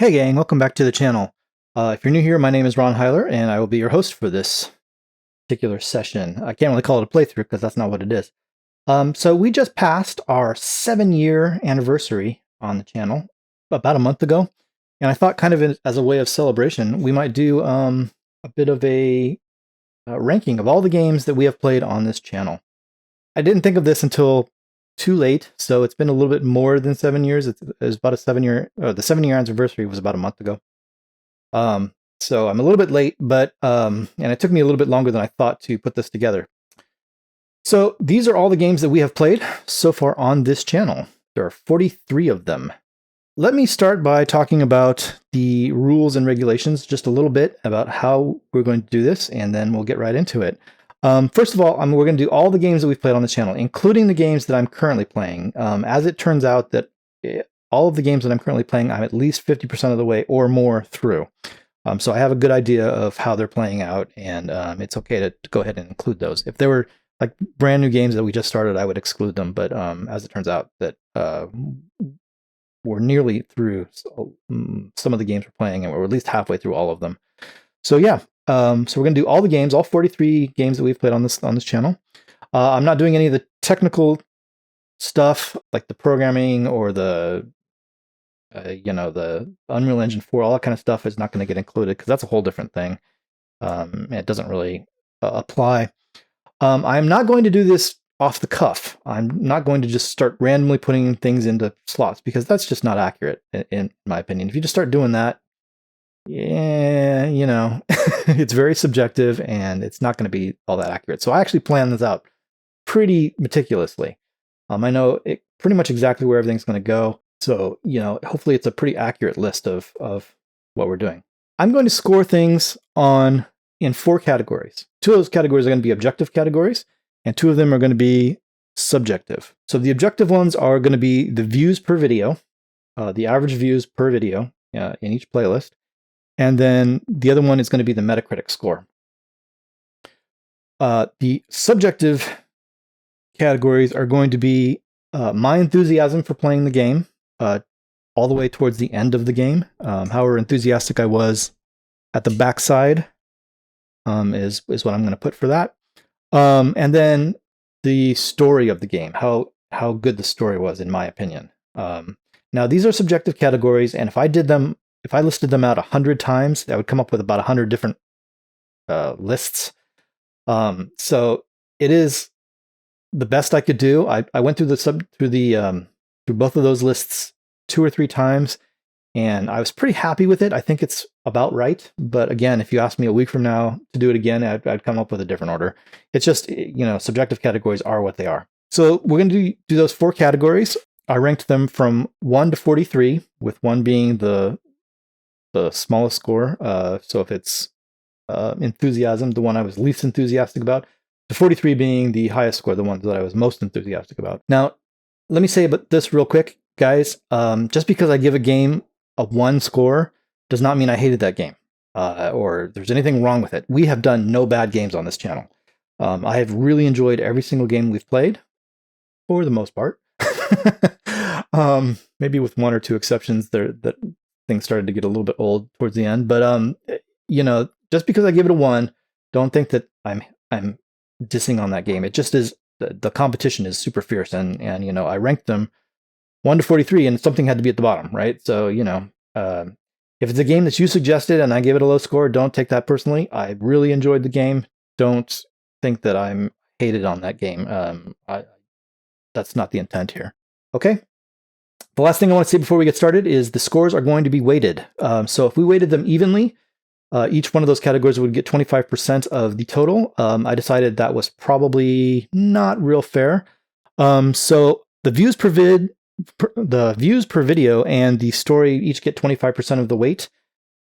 Hey gang, welcome back to the channel. If you're new here, my name is Ron Heiler, and I will be your host for this particular session. I can't really call it a playthrough because that's not what it is. So we just passed our 7-year anniversary on the channel about a month ago, and I thought kind of as a way of celebration, we might do a bit of a ranking of all the games that we have played on this channel. I didn't think of this until too late, so it's been a little bit more than 7 years. It was about a 7-year, the 7-year anniversary was about a month ago. So I'm a little bit late, but and it took me a little bit longer than I thought to put this together. So these are all the games that we have played so far on this channel. There are 43 of them. Let me start by talking about the rules and regulations, just a little bit about how we're going to do this, and then we'll get right into it. First of all, we're going to do all the games that we've played on the channel, including the games that I'm currently playing. As it turns out that all of the games that I'm currently playing, I'm at least 50% of the way or more through. So I have a good idea of how they're playing out, and it's okay to go ahead and include those. If they were like brand new games that we just started, I would exclude them. But as it turns out that we're nearly through some of the games we're playing, and we're at least halfway through all of them. So yeah, so we're going to do all the games, all 43 games that we've played on this channel. I'm not doing any of the technical stuff like the programming or the the Unreal Engine 4, all that kind of stuff is not going to get included because that's a whole different thing. It doesn't really apply. I'm not going to do this off the cuff. I'm not going to just start randomly putting things into slots because that's just not accurate in my opinion. If you just start doing that, yeah, it's very subjective and it's not going to be all that accurate. So I actually plan this out pretty meticulously. I know pretty much exactly where everything's going to go. So, hopefully it's a pretty accurate list of what we're doing. I'm going to score things in 4 categories. 2 of those categories are going to be objective categories, and 2 of them are going to be subjective. So the objective ones are going to be the views per video, the average views per video in each playlist. And then the other one is going to be the Metacritic score. The subjective categories are going to be my enthusiasm for playing the game, all the way towards the end of the game. However enthusiastic I was at the backside is what I'm going to put for that. And then the story of the game, how good the story was, in my opinion. Now, these are subjective categories, and if I listed them out 100 times, I would come up with about 100 different lists. So it is the best I could do. I went through through both of those lists 2 or 3 times, and I was pretty happy with it. I think it's about right. But again, if you ask me a week from now to do it again, I'd come up with a different order. It's just, subjective categories are what they are. So we're going to do those 4 categories. I ranked them from 1 to 43, with 1 being the smallest score. So if it's enthusiasm, the one I was least enthusiastic about, to 43 being the highest score, the one that I was most enthusiastic about. Now, let me say about this real quick, guys. Just because I give a game a 1 score does not mean I hated that game or there's anything wrong with it. We have done no bad games on this channel. I have really enjoyed every single game we've played, for the most part. Maybe with 1 or 2 exceptions there that things started to get a little bit old towards the end. But just because I give it a 1, don't think that I'm dissing on that game. It just is. The competition is super fierce, and I ranked them 1 to 43, and something had to be at the bottom, right? So if it's a game that you suggested and I gave it a low score, don't take that personally. I really enjoyed the game. Don't think that I'm hated on that game. That's not the intent here. Okay. The last thing I want to say before we get started is the scores are going to be weighted. So if we weighted them evenly, each one of those categories would get 25% of the total. I decided that was probably not real fair. So the views per video and the story each get 25% of the weight.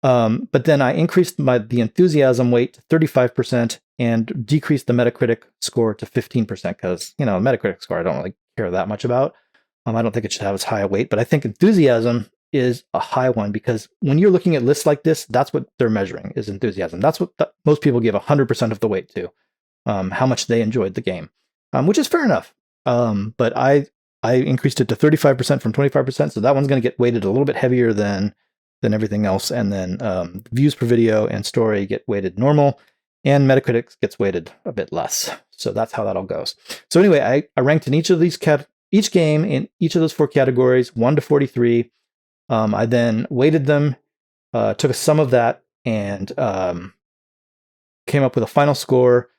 But then I increased the enthusiasm weight to 35% and decreased the Metacritic score to 15% because, Metacritic score I don't really care that much about. I don't think it should have as high a weight, but I think enthusiasm is a high one because when you're looking at lists like this, that's what they're measuring is enthusiasm. That's what most people give 100% of the weight to, how much they enjoyed the game, which is fair enough. But I increased it to 35% from 25%, so that one's going to get weighted a little bit heavier than than everything else, and then views per video and story get weighted normal, and Metacritic gets weighted a bit less. So that's how that all goes. So anyway, I ranked in each of these each game in each of those 4 categories, 1 to 43. I then weighted them, took a sum of that, and came up with a final score.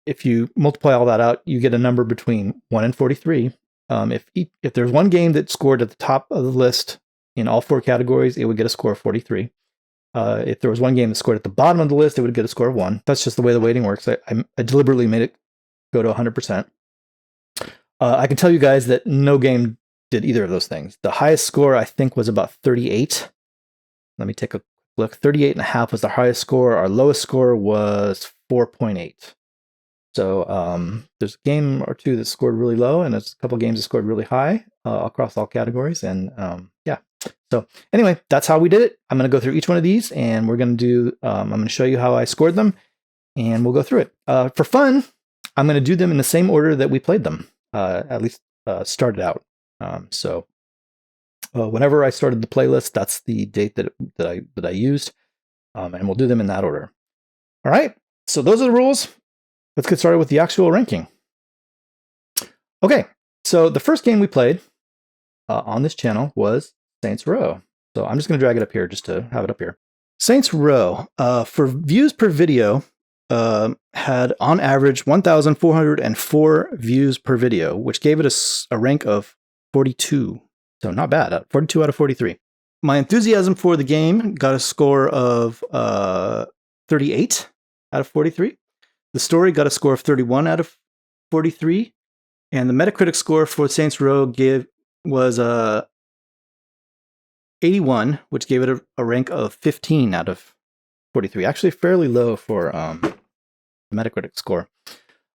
If you multiply all that out, you get a number between 1 and 43. If there's one game that scored at the top of the list in all 4 categories, it would get a score of 43. If there was one game that scored at the bottom of the list, it would get a score of 1. That's just the way the weighting works. I deliberately made it go to 100%. I can tell you guys that no game did either of those things. The highest score, I think, was about 38. Let me take a look. 38.5 was the highest score. Our lowest score was 4.8. So there's a game or two that scored really low, and there's a couple games that scored really high across all categories. And yeah. So anyway, that's how we did it. I'm going to go through each one of these, and we're going to do. I'm going to show you how I scored them, and we'll go through it. For fun, I'm going to do them in the same order that we played them. At least started out. So whenever I started the playlist, that's the date that I used, and we'll do them in that order. All right. So those are the rules. Let's get started with the actual ranking. Okay. So the first game we played on this channel was Saints Row. So I'm just going to drag it up here just to have it up here. Saints Row, for views per video, had on average 1,404 views per video, which gave it a rank of 42. So not bad, 42 out of 43. My enthusiasm for the game got a score of 38 out of 43. The story got a score of 31 out of 43. And the Metacritic score for Saints Row was 81, which gave it a rank of 15 out of 43. Actually fairly low for the Metacritic score.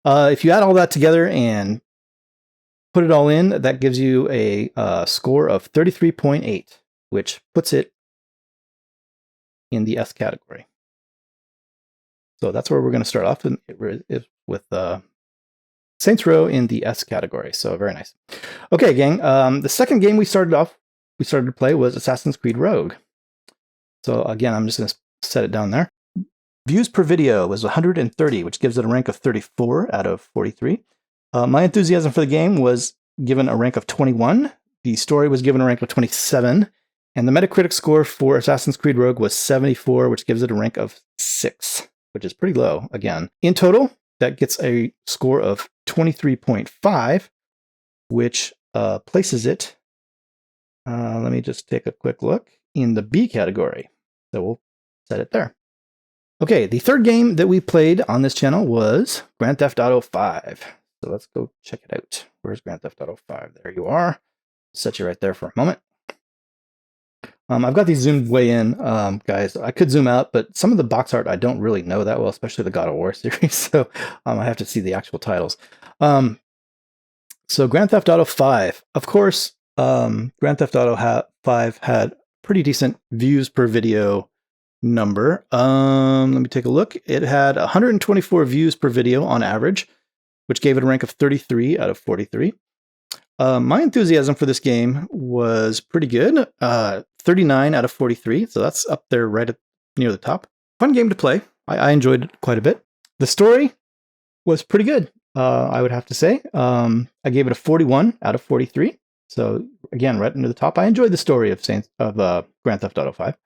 If you add all that together and put it all in, that gives you a score of 33.8, which puts it in the S category. So that's where we're going to start off with Saints Row in the S category. So very nice. Okay, gang. The second game we started to play was Assassin's Creed Rogue. So again, I'm just going to set it down there. Views per video was 130, which gives it a rank of 34 out of 43. My enthusiasm for the game was given a rank of 21. The story was given a rank of 27. And the Metacritic score for Assassin's Creed Rogue was 74, which gives it a rank of 6, which is pretty low again. In total, that gets a score of 23.5, which places it, let me just take a quick look, in the B category. So we'll set it there. Okay, the third game that we played on this channel was Grand Theft Auto 5. So let's go check it out. Where's Grand Theft Auto 5? There you are. Set you right there for a moment. I've got these zoomed way in, guys. I could zoom out, but some of the box art I don't really know that well, especially the God of War series. So I have to see the actual titles. So Grand Theft Auto 5. Of course, Grand Theft Auto 5 had pretty decent views per video number. Let me take a look. It had 124 views per video on average, which gave it a rank of 33 out of 43. My enthusiasm for this game was pretty good. 39 out of 43, so that's up there right near the top. Fun game to play. I enjoyed it quite a bit. The story was pretty good, I would have to say. I gave it a 41 out of 43. So again, right near the top. I enjoyed the story of Grand Theft Auto 5.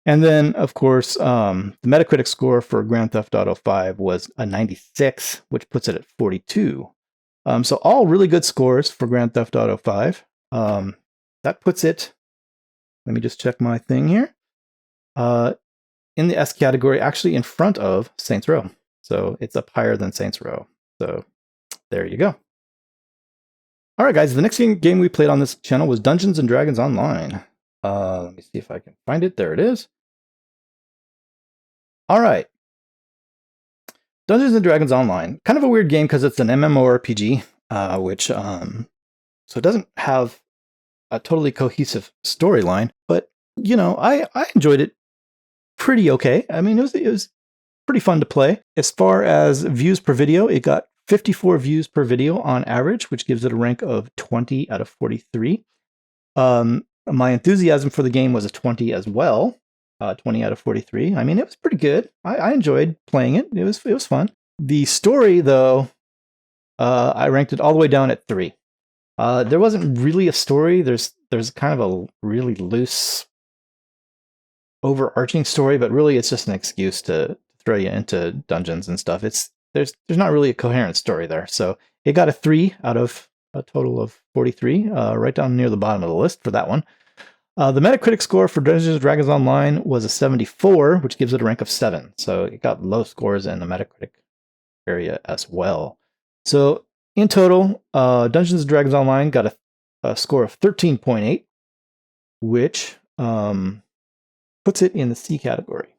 And then, of course, the Metacritic score for Grand Theft Auto 5 was a 96, which puts it at 42. So all really good scores for Grand Theft Auto 5. That puts it, let me just check my thing here, in the S category, actually in front of Saints Row. So it's up higher than Saints Row. So there you go. All right, guys, the next game we played on this channel was Dungeons & Dragons Online. Let me see if I can find it. There it is. All right. Dungeons & Dragons Online. Kind of a weird game because it's an MMORPG, which so it doesn't have a totally cohesive storyline, but you know, I enjoyed it pretty okay. I mean, it was pretty fun to play. As far as views per video, it got 54 views per video on average, which gives it a rank of 20 out of 43. My enthusiasm for the game was a 20 as well. 20 out of 43. I mean, it was pretty good. I enjoyed playing it. It was fun. The story, though, I ranked it all the way down at 3. There wasn't really a story. There's kind of a really loose, overarching story, but really it's just an excuse to throw you into dungeons and stuff. There's not really a coherent story there. So it got a 3 out of a total of 43, right down near the bottom of the list for that one. The Metacritic score for Dungeons & Dragons Online was a 74, which gives it a rank of 7. So it got low scores in the Metacritic area as well. So in total, Dungeons & Dragons Online got a score of 13.8, which puts it in the C category.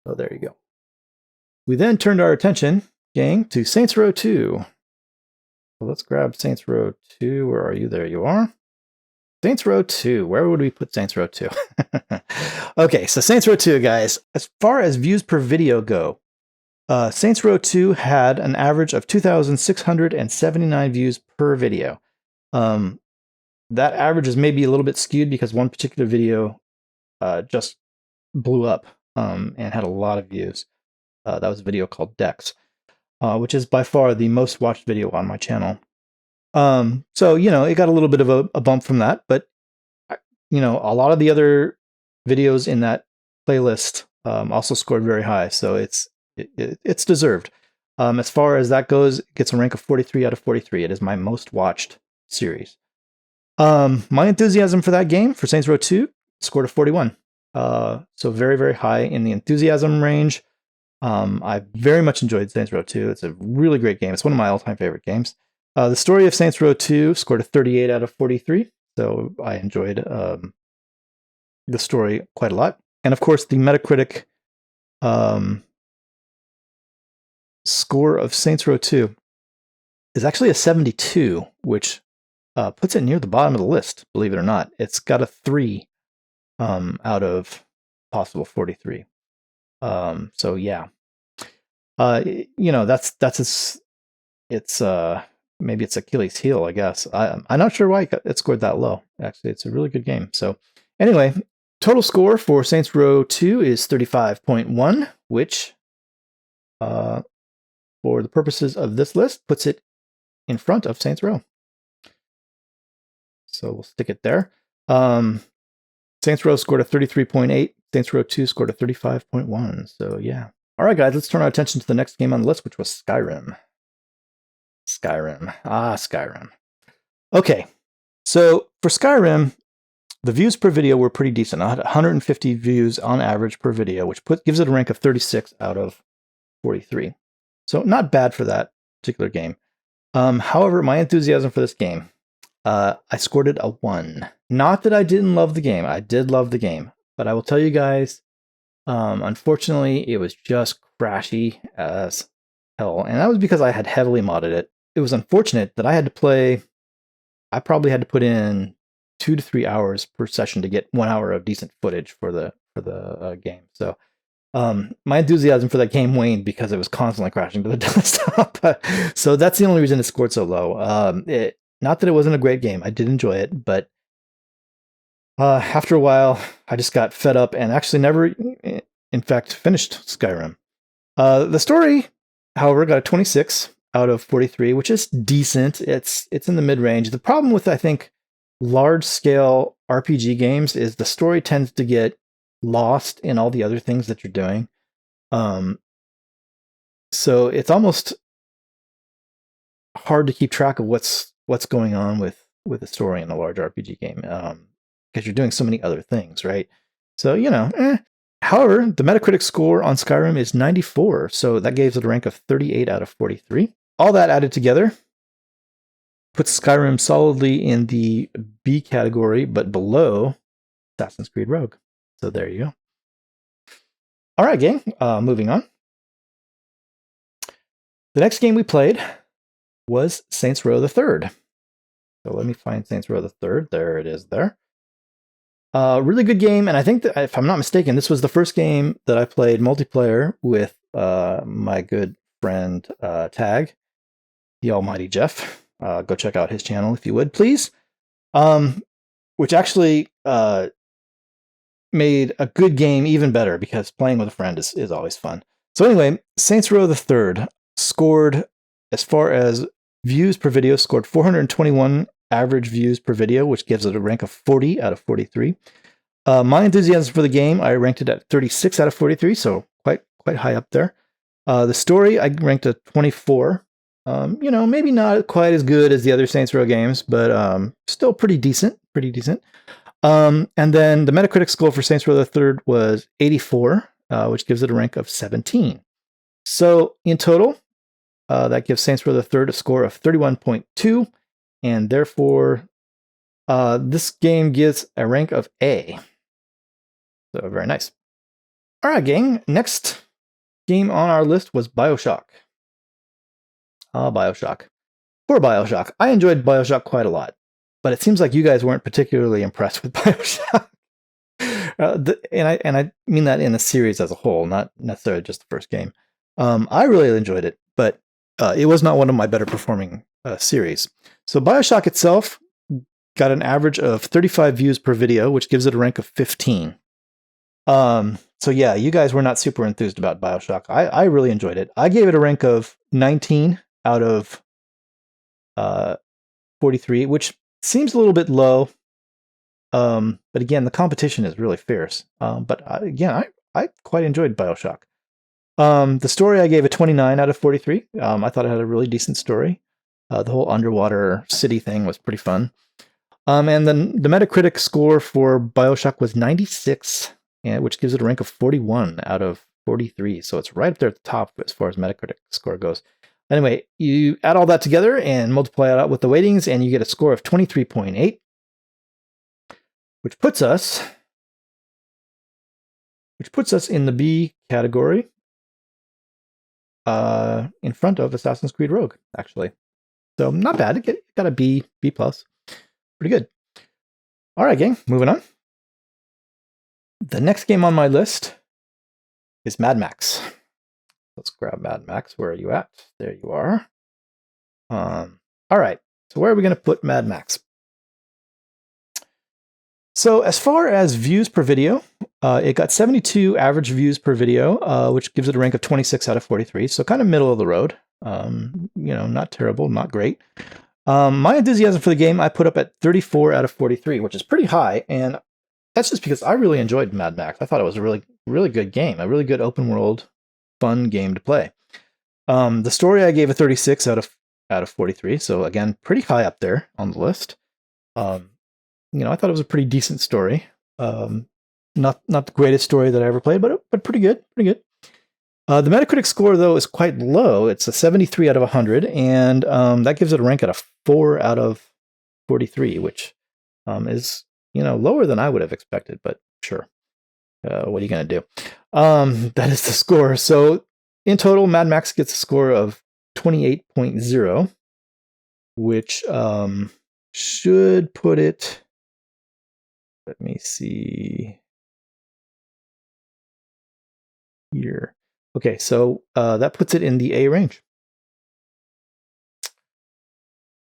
So there you go. We then turned our attention, gang, to Saints Row 2. So let's grab Saints Row 2. Where are you? There you are. Saints Row 2. Where would we put Saints Row 2? Okay, so Saints Row 2, guys. As far as views per video go, Saints Row 2 had an average of 2,679 views per video. That average is maybe a little bit skewed because one particular video just blew up and had a lot of views. That was a video called Dex, which is by far the most watched video on my channel. So, it got a little bit of a bump from that, but, a lot of the other videos in that playlist also scored very high. So it's deserved. As far as that goes, it gets a rank of 43 out of 43. It is my most watched series. My enthusiasm for that game, for Saints Row 2, scored a 41. So very, very high in the enthusiasm range. I very much enjoyed Saints Row 2. It's a really great game. It's one of my all-time favorite games. The story of Saints Row 2 scored a 38 out of 43, so I enjoyed the story quite a lot. And of course, the Metacritic score of Saints Row 2 is actually a 72, which puts it near the bottom of the list, believe it or not. It's got a 3 out of possible 43. So yeah. It's maybe it's Achilles' heel, I guess. I'm not sure why it scored that low. Actually, it's a really good game. So anyway, total score for Saints Row 2 is 35.1, which, for the purposes of this list, puts it in front of Saints Row. So we'll stick it there. Saints Row scored a 33.8. Saints Row 2 scored a 35.1. So yeah. All right, guys, let's turn our attention to the next game on the list, which was Skyrim. Skyrim. Okay, so for Skyrim, the views per video were pretty decent. I had 150 views on average per video, which gives it a rank of 36 out of 43. So not bad for that particular game. However, my enthusiasm for this game, I scored it a 1. Not that I didn't love the game. I did love the game. But I will tell you guys, unfortunately, it was just crashy as hell. And that was because I had heavily modded it. It was unfortunate that I probably had to put in 2 to 3 hours per session to get 1 hour of decent footage for the game. So my enthusiasm for that game waned because it was constantly crashing to the desktop. So that's the only reason it scored so low. Not that it wasn't a great game. I did enjoy it, but after a while, I just got fed up and actually never, in fact, finished Skyrim. The story, however, got a 26 out of 43, which is decent. It's in the mid-range. The problem with, I think, large-scale RPG games is the story tends to get lost in all the other things that you're doing. So it's almost hard to keep track of what's going on with the story in a large RPG game, because you're doing so many other things, right? So, However, the Metacritic score on Skyrim is 94, so that gives it a rank of 38 out of 43. All that added together puts Skyrim solidly in the B category, but below Assassin's Creed Rogue. So there you go. All right, gang, moving on. The next game we played was Saints Row the Third. So let me find Saints Row the Third. There it is there. Really good game, and I think that, if I'm not mistaken, this was the first game that I played multiplayer with my good friend Tag, the almighty Jeff. Go check out his channel if you would, please. which actually made a good game even better because playing with a friend is always fun. So anyway, Saints Row the Third scored, as far as views per video, scored 421 average views per video, which gives it a rank of 40 out of 43. My enthusiasm for the game, I ranked it at 36 out of 43, so quite high up there. The story, I ranked at 24. Maybe not quite as good as the other Saints Row games, but still pretty decent. And then the Metacritic score for Saints Row the Third was 84, which gives it a rank of 17. So in total, that gives Saints Row the Third a score of 31.2, and therefore this game gets a rank of A. So very nice. All right, gang. Next game on our list was BioShock. BioShock. Poor BioShock. I enjoyed BioShock quite a lot, but it seems like you guys weren't particularly impressed with BioShock. And I mean that in the series as a whole, not necessarily just the first game. I really enjoyed it, but it was not one of my better performing series. So BioShock itself got an average of 35 views per video, which gives it a rank of 15. So yeah, you guys were not super enthused about BioShock. I really enjoyed it. I gave it a rank of 19 out of 43, which seems a little bit low. But again, the competition is really fierce. But again, I quite enjoyed BioShock. The story I gave a 29 out of 43. I thought it had a really decent story. The whole underwater city thing was pretty fun. And then the Metacritic score for BioShock was 96, which gives it a rank of 41 out of 43. So it's right up there at the top as far as Metacritic score goes. Anyway, you add all that together and multiply it out with the weightings, and you get a score of 23.8, which puts us in the B category, in front of Assassin's Creed Rogue, actually. So not bad. It got a B plus. Pretty good. All right, gang, moving on. The next game on my list is Mad Max. Let's grab Mad Max. Where are you at? There you are. All right. So where are we going to put Mad Max? So as far as views per video, it got 72 average views per video, which gives it a rank of 26 out of 43. So kind of middle of the road. Not terrible, not great. My enthusiasm for the game, I put up at 34 out of 43, which is pretty high. And that's just because I really enjoyed Mad Max. I thought it was a really, really good game, a really good open world, fun game to play. The story I gave a 36 out of 43. So again, pretty high up there on the list. I thought it was a pretty decent story. Not the greatest story that I ever played, but pretty good. The Metacritic score, though, is quite low. It's a 73 out of 100, and that gives it a rank at a 4 out of 43, which is lower than I would have expected, but sure. What are you going to do? That is the score. So in total, Mad Max gets a score of 28.0, which should put it... Let me see here. Okay, so that puts it in the A range.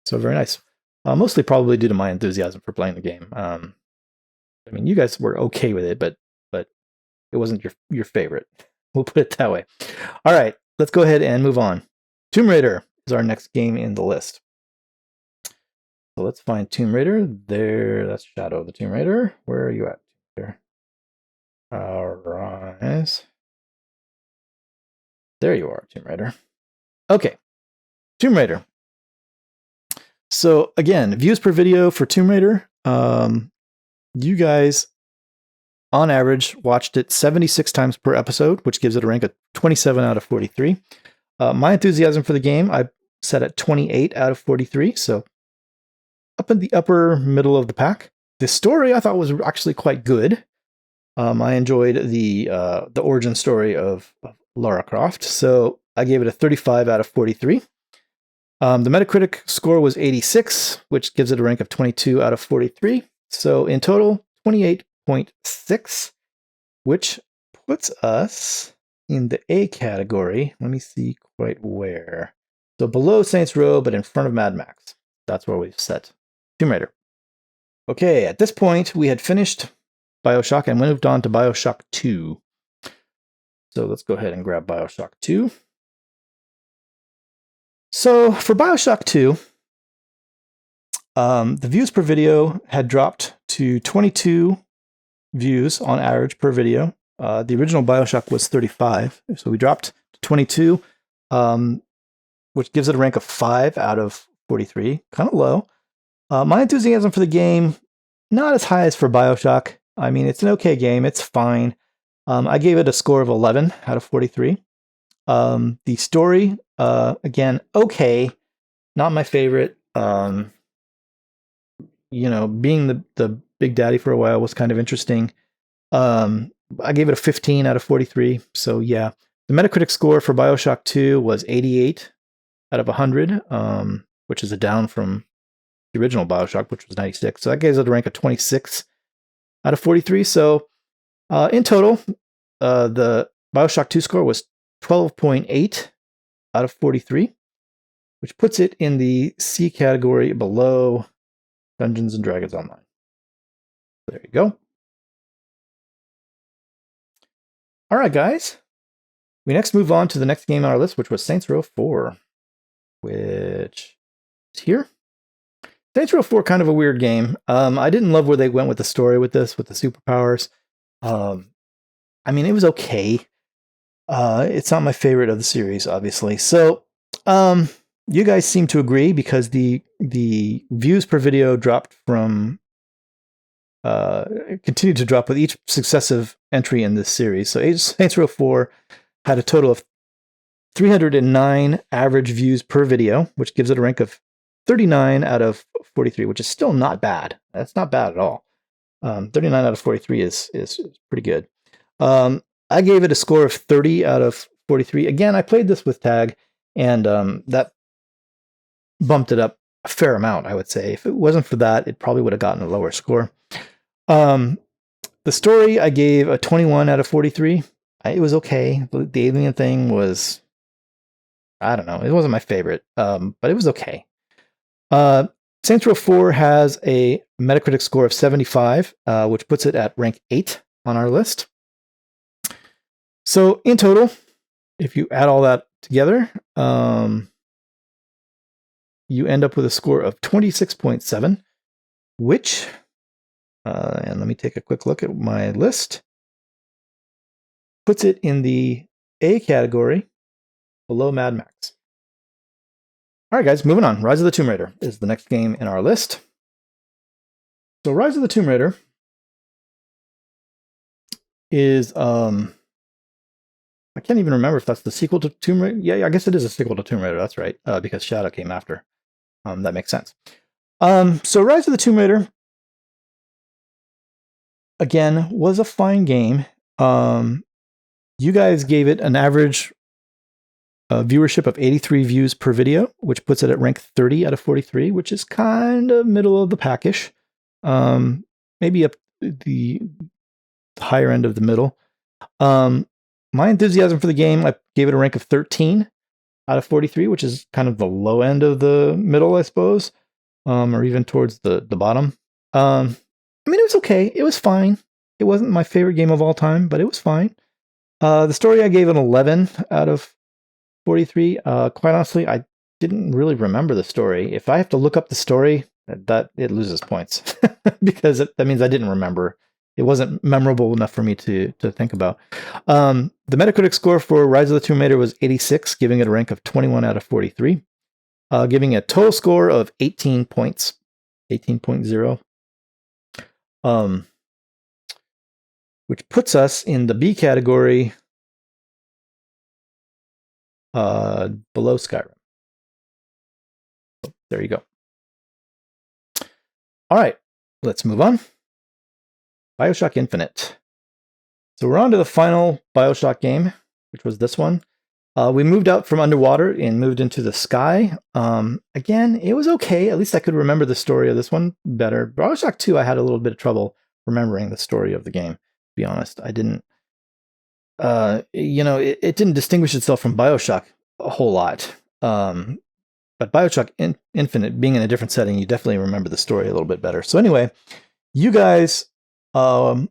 So very nice. Mostly probably due to my enthusiasm for playing the game. You guys were okay with it, but it wasn't your favorite. We'll put it that way. All right, let's go ahead and move on. Tomb Raider is our next game in the list. So let's find Tomb Raider. There, that's Shadow of the Tomb Raider. Where are you at? There. All right. There you are, Tomb Raider. Okay, Tomb Raider. So again, views per video for Tomb Raider. You guys, on average, watched it 76 times per episode, which gives it a rank of 27 out of 43. My enthusiasm for the game, I set at 28 out of 43, so up in the upper middle of the pack. The story I thought was actually quite good. I enjoyed the origin story of Lara Croft, so I gave it a 35 out of 43. The Metacritic score was 86, which gives it a rank of 22 out of 43. So in total, 28.6, which puts us in the A category. Let me see quite where. So below Saints Row, but in front of Mad Max. That's where we've set Tomb Raider. Okay, at this point, we had finished Bioshock and moved on to Bioshock 2. So let's go ahead and grab Bioshock 2. So for Bioshock 2, the views per video had dropped to 22 views on average per video. The original Bioshock was 35, so we dropped to 22, which gives it a rank of 5 out of 43, kind of low. My enthusiasm for the game, not as high as for Bioshock. I mean, it's an okay game. It's fine. I gave it a score of 11 out of 43. The story, again, okay. Not my favorite. Being the Big Daddy for a while was kind of interesting. I gave it a 15 out of 43. So yeah, the Metacritic score for Bioshock 2 was 88 out of 100, which is a down from the original Bioshock, which was 96. So that gives it a rank of 26 out of 43. So in total, the Bioshock 2 score was 12.8 out of 43, which puts it in the C category below Dungeons and Dragons Online. There you go. All right, guys. We next move on to the next game on our list, which was Saints Row 4, which is here. Saints Row 4, kind of a weird game. I didn't love where they went with the story with this, with the superpowers. I mean, it was okay. It's not my favorite of the series, obviously. So, you guys seem to agree because the views per video dropped from continued to drop with each successive entry in this series. So Saints Row 4 had a total of 309 average views per video, which gives it a rank of 39 out of 43, which is still not bad. That's not bad at all. 39 out of 43 is pretty good. I gave it a score of 30 out of 43. Again, I played this with Tag, and that bumped it up a fair amount, I would say. If it wasn't for that, it probably would have gotten a lower score. The story, I gave a 21 out of 43. It was okay. The alien thing was, I don't know, it wasn't my favorite, but it was okay. Saints Row 4 has a Metacritic score of 75, which puts it at rank 8 on our list. So in total, if you add all that together, you end up with a score of 26.7, which, and let me take a quick look at my list, puts it in the A category below Mad Max. All right, guys, moving on. Rise of the Tomb Raider is the next game in our list. So Rise of the Tomb Raider is, I can't even remember if that's the sequel to Tomb Raider. Yeah, I guess it is a sequel to Tomb Raider. That's right, because Shadow came after. That makes sense. So Rise of the Tomb Raider, again, was a fine game. You guys gave it an average viewership of 83 views per video, which puts it at rank 30 out of 43, which is kind of middle of the packish. Maybe up the higher end of the middle. My enthusiasm for the game, I gave it a rank of 13 out of 43, which is kind of the low end of the middle, I suppose, or even towards the bottom. I mean, it was okay. It was fine. It wasn't my favorite game of all time, but it was fine. The story, I gave an 11 out of 43. Quite honestly, I didn't really remember the story. If I have to look up the story, that it loses points because that means I didn't remember. It wasn't memorable enough for me to think about. The Metacritic score for Rise of the Tomb Raider was 86, giving it a rank of 21 out of 43, giving it a total score of 18 points, 18.0, which puts us in the B category below Skyrim. So, there you go. All right, let's move on. Bioshock Infinite. So we're on to the final Bioshock game, which was this one. We moved out from underwater and moved into the sky. Again, it was okay. At least I could remember the story of this one better. Bioshock 2, I had a little bit of trouble remembering the story of the game, to be honest. I didn't, it didn't distinguish itself from Bioshock a whole lot. but Bioshock Infinite, being in a different setting, you definitely remember the story a little bit better. So anyway, you guys were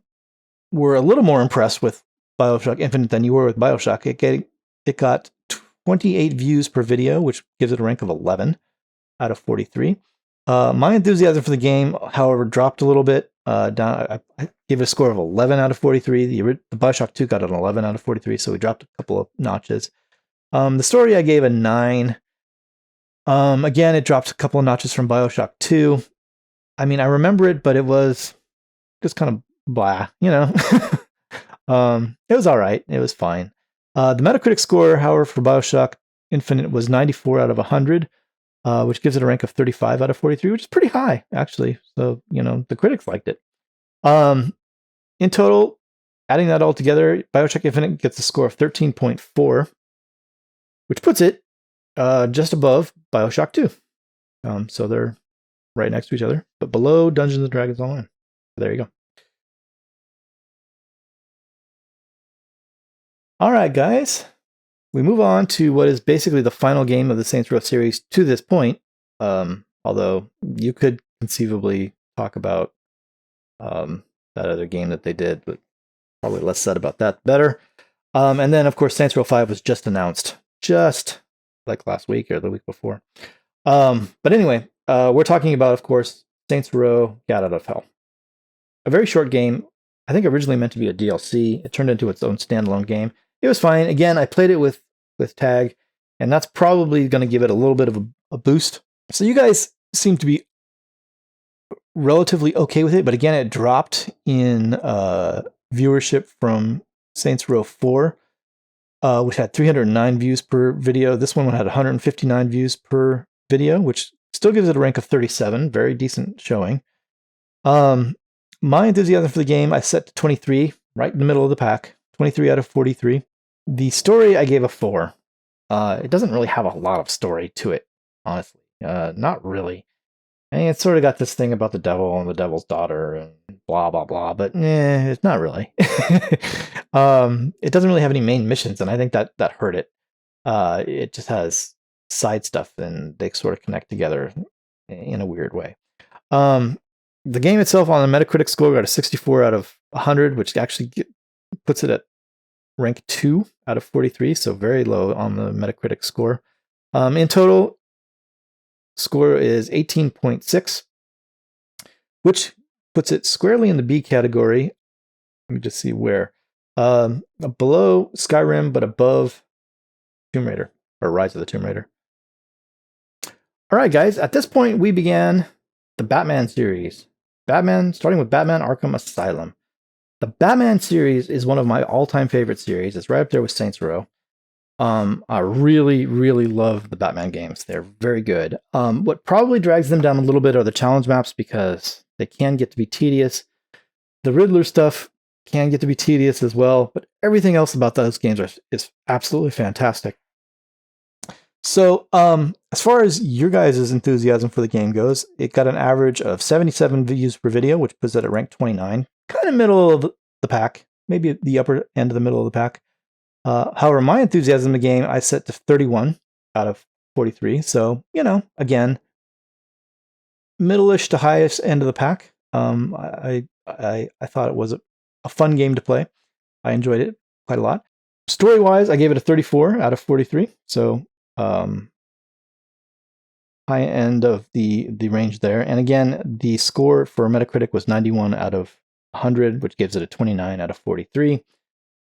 a little more impressed with Bioshock Infinite than you were with Bioshock. It got 28 views per video, which gives it a rank of 11 out of 43. My enthusiasm for the game, however, dropped a little bit. Down, I gave it a score of 11 out of 43. The Bioshock 2 got an 11 out of 43, so we dropped a couple of notches. The story I gave a 9. Again, it dropped a couple of notches from Bioshock 2. I mean, I remember it, but it was just kind of blah, you know. It was all right. It was fine. The Metacritic score, however, for Bioshock Infinite was 94 out of 100, which gives it a rank of 35 out of 43, which is pretty high, actually. So, you know, the critics liked it. In total, adding that all together, Bioshock Infinite gets a score of 13.4, which puts it just above Bioshock 2. So they're right next to each other, but below Dungeons and Dragons Online. So there you go. All right, guys. We move on to what is basically the final game of the Saints Row series to this point. Although you could conceivably talk about that other game that they did, but probably less said about that, better. And then, of course, Saints Row 5 was just announced, just like last week or the week before. But anyway, we're talking about, of course, Saints Row Gat Out of Hell. A very short game. I think originally meant to be a DLC. It turned into its own standalone game. It was fine. Again, I played it with Tag, and that's probably going to give it a little bit of a boost. So you guys seem to be relatively okay with it, but again, it dropped in viewership from Saints Row 4, which had 309 views per video. This one had 159 views per video, which still gives it a rank of 37. Very decent showing. My enthusiasm for the game, I set to 23, right in the middle of the pack. 23 out of 43. The story, I gave a 4. It doesn't really have a lot of story to it, honestly. Not really. I mean, it's sort of got this thing about the devil and the devil's daughter and blah, blah, blah, but it's not really. It doesn't really have any main missions, and I think that hurt it. It just has side stuff, and they sort of connect together in a weird way. The game itself on the Metacritic score got a 64 out of 100, which actually puts it at rank 2 out of 43, so very low on the Metacritic score. In total, score is 18.6, which puts it squarely in the B category. Let me just see where. Below Skyrim, but above Tomb Raider, or Rise of the Tomb Raider. All right, guys, at this point, we began the Batman series. Starting with Batman Arkham Asylum. The Batman series is one of my all-time favorite series. It's right up there with Saints Row. I really, really love the Batman games. They're very good. What probably drags them down a little bit are the challenge maps because they can get to be tedious. The Riddler stuff can get to be tedious as well, but everything else about those games is absolutely fantastic. So, as far as your guys' enthusiasm for the game goes, it got an average of 77 views per video, which puts it at rank 29, kind of middle of the pack, maybe the upper end of the middle of the pack. However, my enthusiasm in the game I set to 31 out of 43, so, you know, again, middle-ish to highest end of the pack. I thought it was a fun game to play. I enjoyed it quite a lot. Story-wise, I gave it a 34 out of 43, so high end of the range there. And again, the score for Metacritic was 91 out of 100, which gives it a 29 out of 43.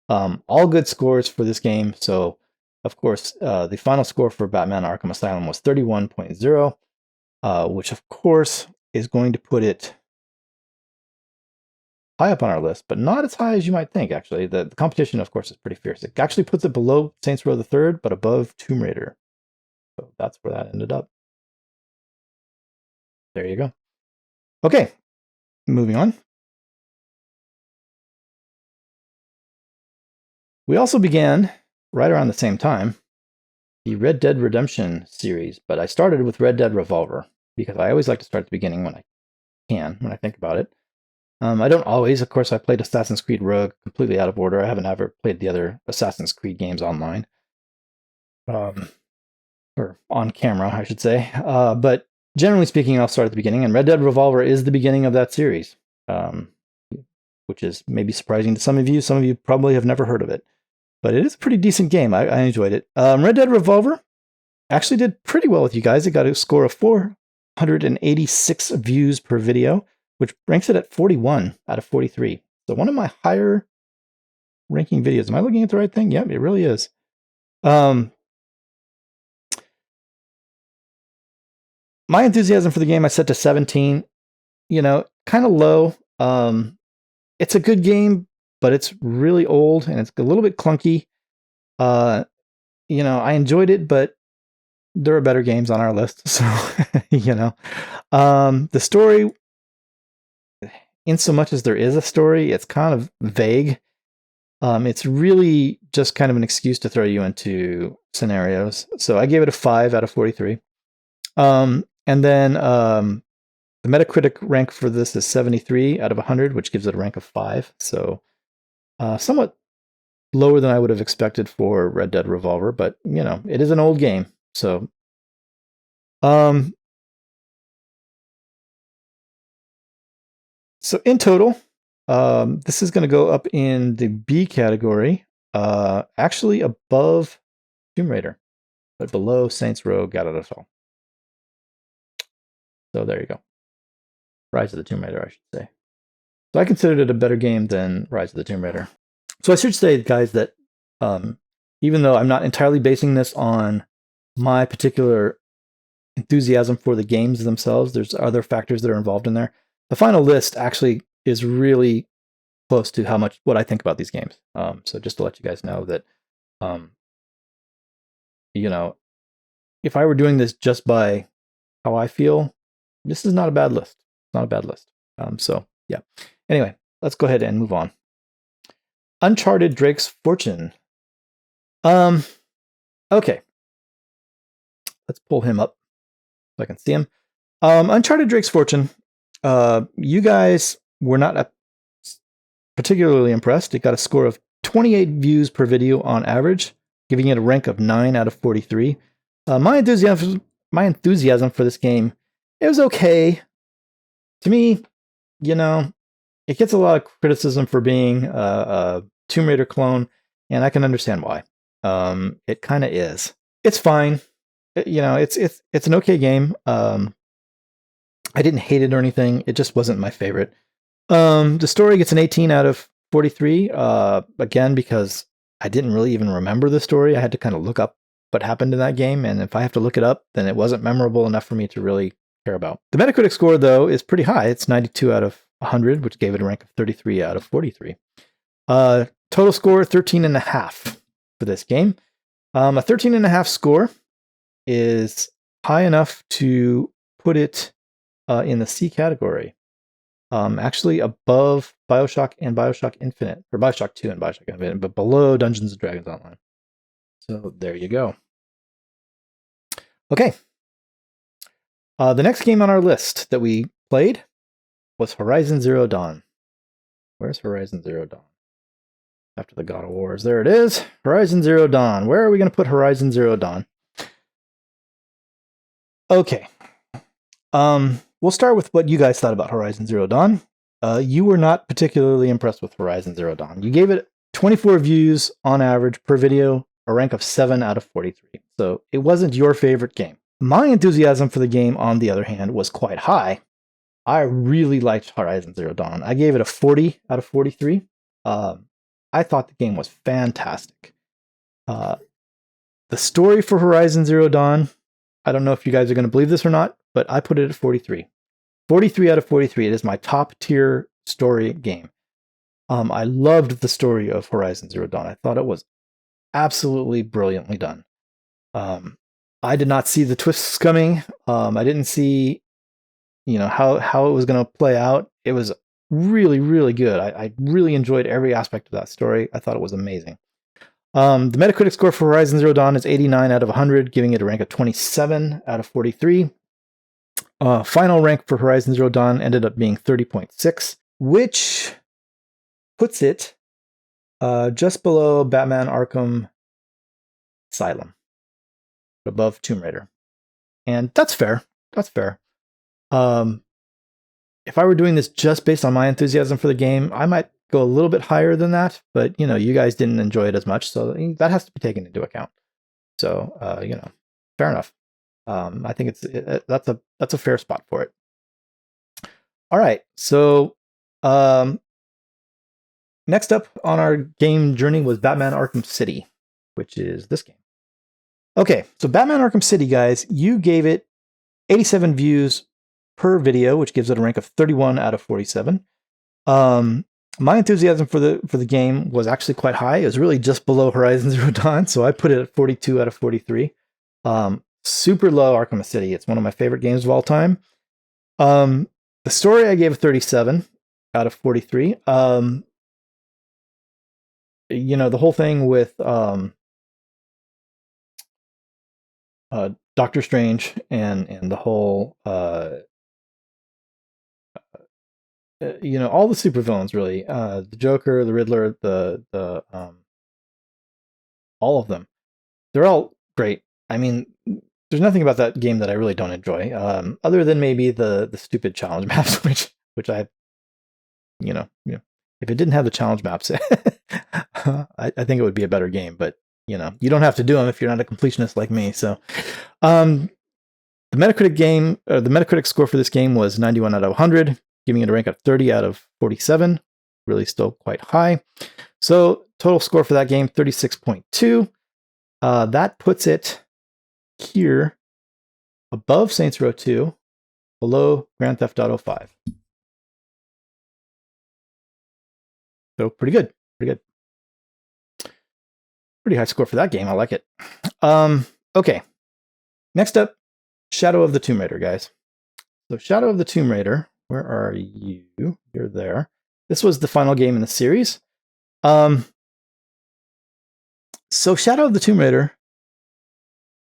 All good scores for this game. So, of course, the final score for Batman Arkham Asylum was 31.0, which, of course, is going to put it high up on our list, but not as high as you might think, actually. The competition, of course, is pretty fierce. It actually puts it below Saints Row the Third, but above Tomb Raider. So that's where that ended up. There you go. Okay, moving on. We also began, right around the same time, the Red Dead Redemption series, but I started with Red Dead Revolver, because I always like to start at the beginning when I can, when I think about it. I don't always. Of course, I played Assassin's Creed Rogue completely out of order. I haven't ever played the other Assassin's Creed games online. Or or on camera, I should say. But generally speaking, I'll start at the beginning. And Red Dead Revolver is the beginning of that series, which is maybe surprising to some of you. Some of you probably have never heard of it. But it is a pretty decent game. I enjoyed it. Red Dead Revolver actually did pretty well with you guys. It got a score of 486 views per video, which ranks it at 41 out of 43. So one of my higher ranking videos. Am I looking at the right thing? Yep, it really is. My enthusiasm for the game I set to 17. You know, kind of low. It's a good game, but it's really old and it's a little bit clunky. You know, I enjoyed it, but there are better games on our list. So, you know, the story, in so much as there is a story, it's kind of vague. It's really just kind of an excuse to throw you into scenarios. So I gave it a 5 out of 43. And then the Metacritic rank for this is 73 out of 100, which gives it a rank of 5. So somewhat lower than I would have expected for Red Dead Revolver, but you know, it is an old game. So so in total, this is going to go up in the B category, actually above Tomb Raider, but below Saints Row Garou du Sol. So there you go. Rise of the Tomb Raider, I should say. So I considered it a better game than Rise of the Tomb Raider. So I should say, guys, that even though I'm not entirely basing this on my particular enthusiasm for the games themselves, there's other factors that are involved in there. The final list actually is really close to what I think about these games. So just to let you guys know that, you know, if I were doing this just by how I feel, this is not a bad list. It's not a bad list. So yeah. Anyway, let's go ahead and move on. Uncharted Drake's Fortune. Okay. Let's pull him up so I can see him. Uncharted Drake's Fortune. You guys were not particularly impressed. It got a score of 28 views per video on average, giving it a rank of 9 out of 43. My enthusiasm for this game, it was okay. To me, you know, it gets a lot of criticism for being a Tomb Raider clone, and I can understand why. It kind of is. It's fine. You know, it's an okay game. I didn't hate it or anything. It just wasn't my favorite. The story gets an 18 out of 43. Again, because I didn't really even remember the story. I had to kind of look up what happened in that game, and if I have to look it up, then it wasn't memorable enough for me to really care about. The Metacritic score, though, is pretty high. It's 92 out of 100, which gave it a rank of 33 out of 43. Total score 13.5 for this game. A 13.5 score is high enough to put it in the C category. Actually above BioShock and BioShock Infinite, or BioShock 2 and BioShock Infinite, but below Dungeons & Dragons Online. So there you go. Okay. The next game on our list that we played was Horizon Zero Dawn. Where's Horizon Zero Dawn? After the God of Wars. There it is. Horizon Zero Dawn. Where are we going to put Horizon Zero Dawn? Okay. We'll start with what you guys thought about Horizon Zero Dawn. You were not particularly impressed with Horizon Zero Dawn. You gave it 24 views on average per video, a rank of 7 out of 43. So it wasn't your favorite game. My enthusiasm for the game, on the other hand, was quite high. I really liked Horizon Zero Dawn. I gave it a 40 out of 43. I thought the game was fantastic. The story for Horizon Zero Dawn, I don't know if you guys are going to believe this or not, but I put it at 43. 43 out of 43. It is my top tier story game. I loved the story of Horizon Zero Dawn. I thought it was absolutely brilliantly done. I did not see the twists coming. I didn't see, you know, how it was going to play out. It was really, really good. I really enjoyed every aspect of that story. I thought it was amazing. The Metacritic score for Horizon Zero Dawn is 89 out of 100, giving it a rank of 27 out of 43. Final rank for Horizon Zero Dawn ended up being 30.6, which puts it just below Batman Arkham Asylum. above Tomb Raider. And that's fair. That's fair. If I were doing this just based on my enthusiasm for the game, I might go a little bit higher than that. But, you guys didn't enjoy it as much, so that has to be taken into account. So, fair enough. I think that's a fair spot for it. All right. So, next up on our game journey was Batman Arkham City, which is this game. Okay, so Batman Arkham City, guys, you gave it 87 views per video, which gives it a rank of 31 out of 47. My enthusiasm for the game was actually quite high. It was really just below Horizon Zero Dawn, so I put it at 42 out of 43. Super low Arkham City. It's one of my favorite games of all time. The story I gave a 37 out of 43. The whole thing with Doctor Strange and the whole all the supervillains, really, the Joker, the Riddler, the all of them, they're all great. I mean, there's nothing about that game that I really don't enjoy, other than maybe the stupid challenge maps, which I, if it didn't have the challenge maps, I think it would be a better game. But you don't have to do them if you're not a completionist like me. So, the Metacritic score for this game was 91 out of 100, giving it a rank of 30 out of 47. Really still quite high. So total score for that game, 36.2. That puts it here above Saints Row 2, below Grand Theft Auto 5. So pretty good. Pretty high score for that game. I like it. Okay. Next up, Shadow of the Tomb Raider, guys. So Shadow of the Tomb Raider, where are you? You're there. This was the final game in the series. So Shadow of the Tomb Raider,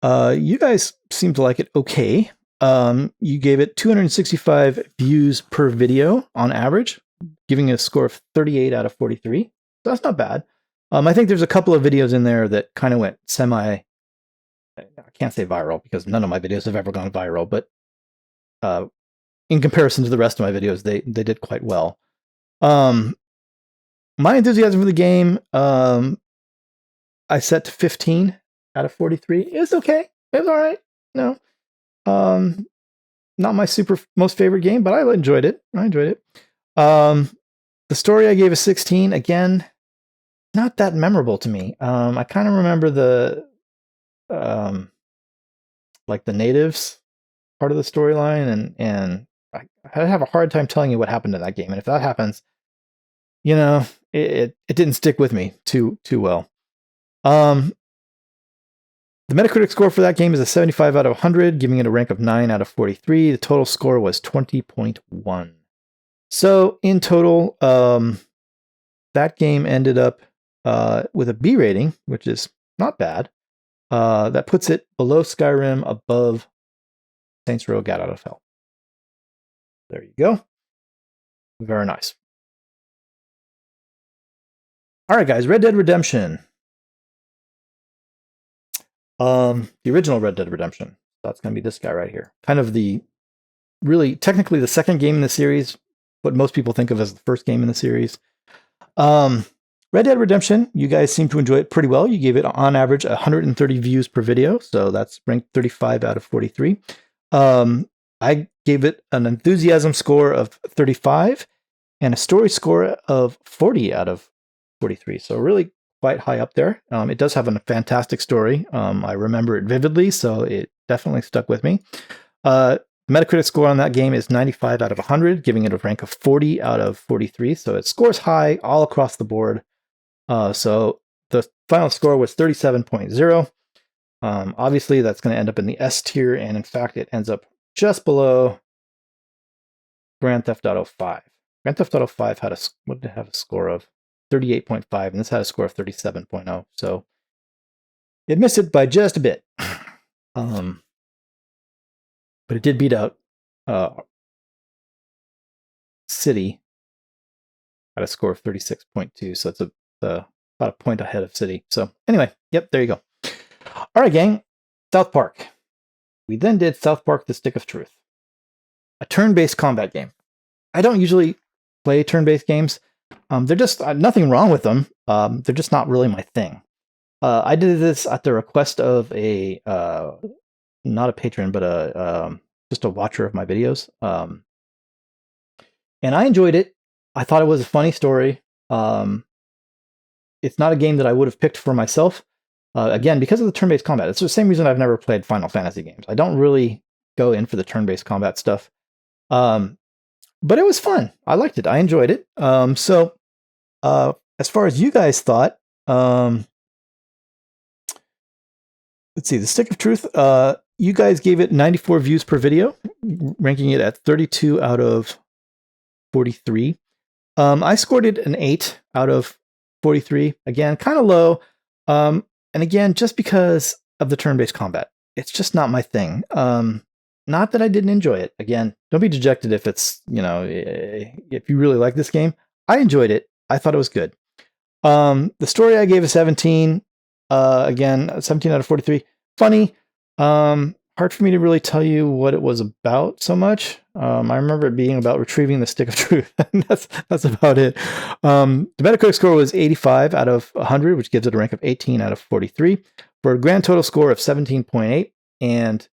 you guys seem to like it okay. You gave it 265 views per video on average, giving it a score of 38 out of 43. So that's not bad. I think there's a couple of videos in there that kind of went I can't say viral because none of my videos have ever gone viral, but in comparison to the rest of my videos, they did quite well. My enthusiasm for the game, I set to 15 out of 43. It's okay. It's all right. No, not my most favorite game, but I enjoyed it. The story I gave a 16. Again, not that memorable to me. I kind of remember the like the natives part of the storyline, and I have a hard time telling you what happened to that game. And if that happens, it didn't stick with me too well. The Metacritic score for that game is a 75 out of 100, giving it a rank of 9 out of 43. The total score was 20.1. So in total, that game ended up with a B rating, which is not bad. That puts it below Skyrim, above Saints Row: Gat Out of Hell. There you go. Very nice. All right, guys. Red Dead Redemption. The original Red Dead Redemption. That's going to be this guy right here. Kind of technically the second game in the series, what most people think of as the first game in the series. Red Dead Redemption, you guys seem to enjoy it pretty well. You gave it on average 130 views per video, so that's ranked 35 out of 43. I gave it an enthusiasm score of 35 and a story score of 40 out of 43. So really quite high up there. It does have a fantastic story. I remember it vividly, so it definitely stuck with me. Metacritic score on that game is 95 out of 100, giving it a rank of 40 out of 43. So it scores high all across the board. So the final score was 37.0. Obviously, that's going to end up in the S tier, and in fact, it ends up just below Grand Theft Auto 5. Grand Theft Auto 5 had a score of 38.5, and this had a score of 37.0. So it missed it by just a bit. But it did beat out City at a score of 36.2. So it's about a point ahead of City. So anyway, yep, there you go. All right, gang. South Park. We then did South Park: The Stick of Truth, a turn-based combat game. I don't usually play turn-based games. They're just nothing wrong with them. They're just not really my thing. I did this at the request of a not a patron, but just a watcher of my videos. And I enjoyed it. I thought it was a funny story. It's not a game that I would have picked for myself. Again, because of the turn-based combat. It's the same reason I've never played Final Fantasy games. I don't really go in for the turn-based combat stuff. But it was fun. I liked it. I enjoyed it. So as far as you guys thought, let's see, The Stick of Truth, you guys gave it 94 views per video, ranking it at 32 out of 43. I scored it an 8 out of 43. Again, kind of low. And again, just because of the turn-based combat. It's just not my thing. Not that I didn't enjoy it. Again, don't be dejected if it's, if you really like this game. I enjoyed it. I thought it was good. The story I gave a 17. Again, 17 out of 43. Funny. Hard for me to really tell you what it was about so much. I remember it being about retrieving the Stick of Truth. that's about it. The Metacritic score was 85 out of 100, which gives it a rank of 18 out of 43, for a grand total score of 17.8. And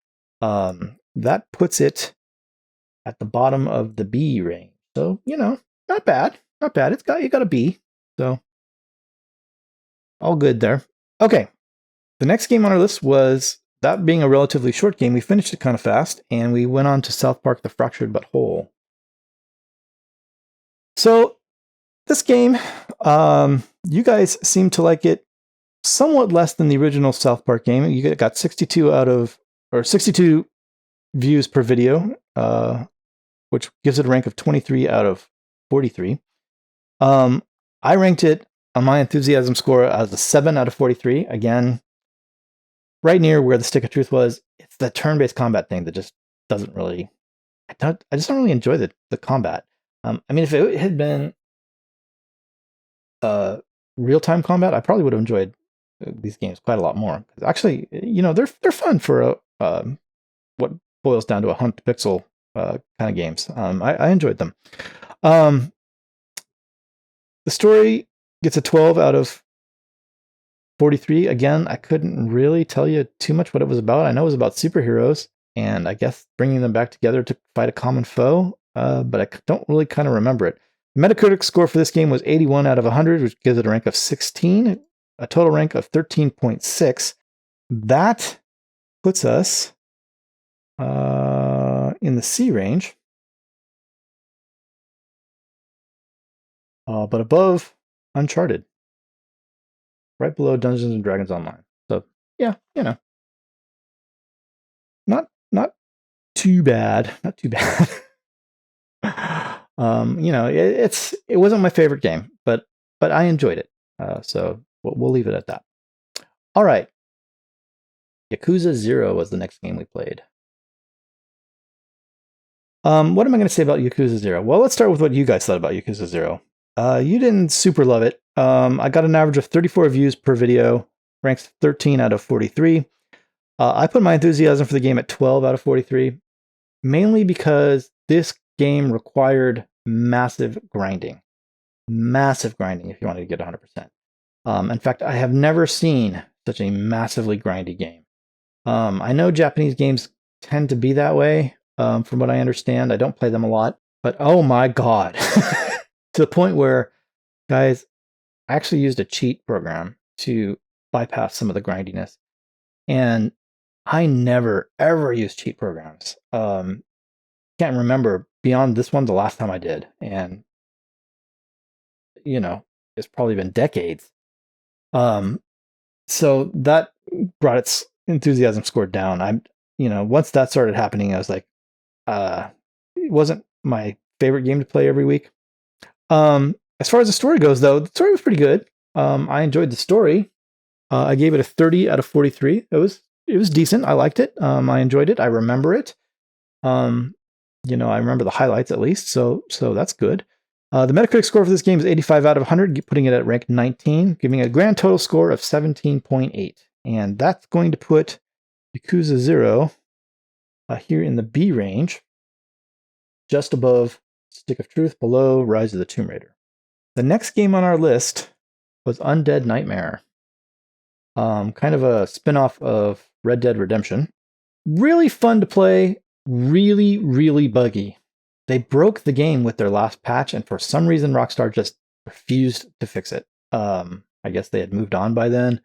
that puts it at the bottom of the B range. So, not bad. Not bad. You got a B. So, all good there. Okay. The next game on our list was, that being a relatively short game, we finished it kind of fast, and we went on to South Park: The Fractured But Whole. So, this game, you guys seem to like it somewhat less than the original South Park game. You got 62 views per video, which gives it a rank of 23 out of 43. I ranked it on my enthusiasm score as a 7 out of 43. Again, right near where the Stick of Truth was. It's the turn-based combat thing that just doesn't really... I just don't really enjoy the combat. If it had been real-time combat, I probably would have enjoyed these games quite a lot more. Actually, they're fun for what boils down to a hunt pixel kind of games. I enjoyed them. The story gets a 12 out of 43. Again, I couldn't really tell you too much what it was about. I know it was about superheroes, and I guess bringing them back together to fight a common foe, but I don't really kind of remember it. The Metacritic score for this game was 81 out of 100, which gives it a rank of 16, a total rank of 13.6. That puts us in the C range, but above Uncharted. Right below Dungeons and Dragons Online. So yeah, not too bad. Not too bad. It wasn't my favorite game, but I enjoyed it. So we'll leave it at that. All right. Yakuza 0 was the next game we played. What am I going to say about Yakuza 0? Well, let's start with what you guys thought about Yakuza 0. You didn't super love it. I got an average of 34 views per video, ranks 13 out of 43. I put my enthusiasm for the game at 12 out of 43, mainly because this game required massive grinding. Massive grinding if you wanted to get 100%. In fact, I have never seen such a massively grindy game. I know Japanese games tend to be that way, from what I understand. I don't play them a lot, but oh my god. To the point where, guys, I actually used a cheat program to bypass some of the grindiness. And I never, ever use cheat programs. Can't remember beyond this one the last time I did. And, it's probably been decades. So that brought its enthusiasm score down. Once that started happening, I was like, it wasn't my favorite game to play every week. As far as the story goes, though, the story was pretty good. I enjoyed the story. I gave it a 30 out of 43. It was decent. I liked it. I enjoyed it. I remember it. I remember the highlights at least. So that's good. The Metacritic score for this game is 85 out of 100, putting it at rank 19, giving it a grand total score of 17.8. And that's going to put Yakuza 0 here in the B range, just above Stick of Truth, below Rise of the Tomb Raider. The next game on our list was Undead Nightmare. Kind of a spin-off of Red Dead Redemption. Really fun to play, really, really buggy. They broke the game with their last patch, and for some reason Rockstar just refused to fix it. I guess they had moved on by then,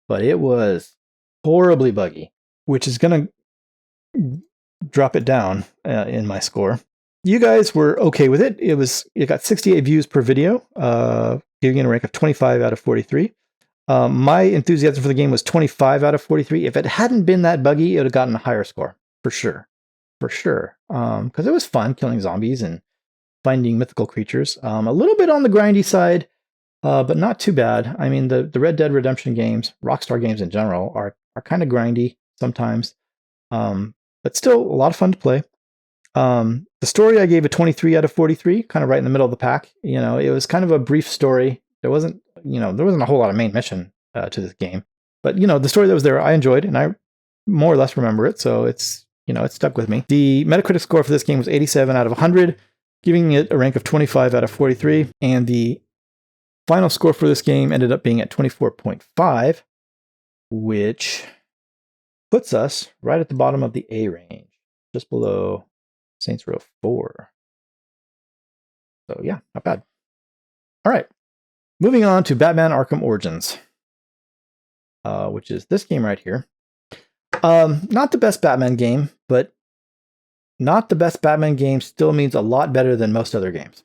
but it was horribly buggy, which is going to drop it down in my score. You guys were okay with it. It got 68 views per video, giving it a rank of 25 out of 43. My enthusiasm for the game was 25 out of 43. If it hadn't been that buggy, it would have gotten a higher score, for sure. For sure. Because it was fun killing zombies and finding mythical creatures. A little bit on the grindy side, but not too bad. I mean, the Red Dead Redemption games, Rockstar games in general, are kind of grindy sometimes, but still a lot of fun to play. The story I gave a 23 out of 43, kind of right in the middle of the pack. You know, it was kind of a brief story. There wasn't a whole lot of main mission to this game, but the story that was there, I enjoyed, and I more or less remember it. So it's it stuck with me. The Metacritic score for this game was 87 out of 100, giving it a rank of 25 out of 43, and the final score for this game ended up being at 24.5, which puts us right at the bottom of the A range, just below Saints Row 4. So yeah, not bad. All right, moving on to Batman Arkham Origins, which is this game right here. Not the best Batman game, but not the best Batman game still means a lot better than most other games.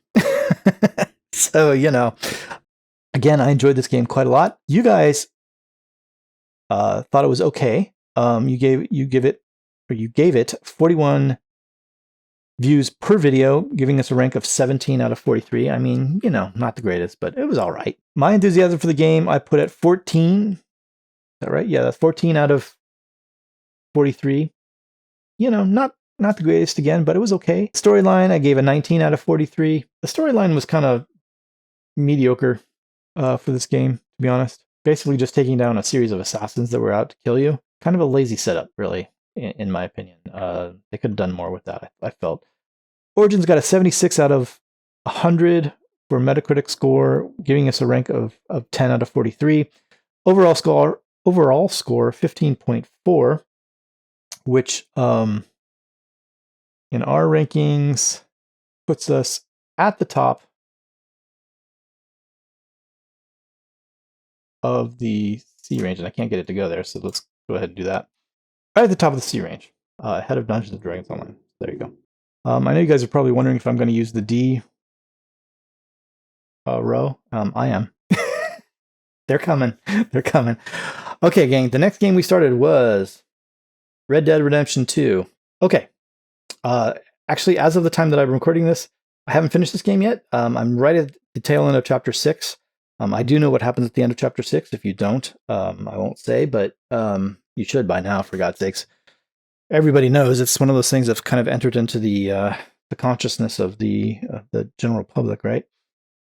So, again, I enjoyed this game quite a lot. You guys thought it was okay. You gave it 41 views per video, giving us a rank of 17 out of 43. I mean, not the greatest, but it was all right. My enthusiasm for the game, I put at 14. Is that right? Yeah, that's 14 out of 43. Not the greatest again, but it was okay. Storyline, I gave a 19 out of 43. The storyline was kind of mediocre for this game, to be honest. Basically just taking down a series of assassins that were out to kill you. Kind of a lazy setup, really, in my opinion. They could have done more with that, I felt. Origins got a 76 out of 100 for Metacritic score, giving us a rank of 10 out of 43. Overall score 15.4, which in our rankings puts us at the top of the C range, and I can't get it to go there, so let's go ahead and do that. Right at the top of the C range, ahead of Dungeons & Dragons Online. There you go. I know you guys are probably wondering if I'm going to use the D row. I am. They're coming. They're coming. Okay, gang, the next game we started was Red Dead Redemption 2. Okay. Actually, as of the time that I'm recording this, I haven't finished this game yet. I'm right at the tail end of Chapter 6. I do know what happens at the end of Chapter 6. If you don't, I won't say, but you should by now, for God's sakes. Everybody knows it's one of those things that's kind of entered into the consciousness of the general public, right?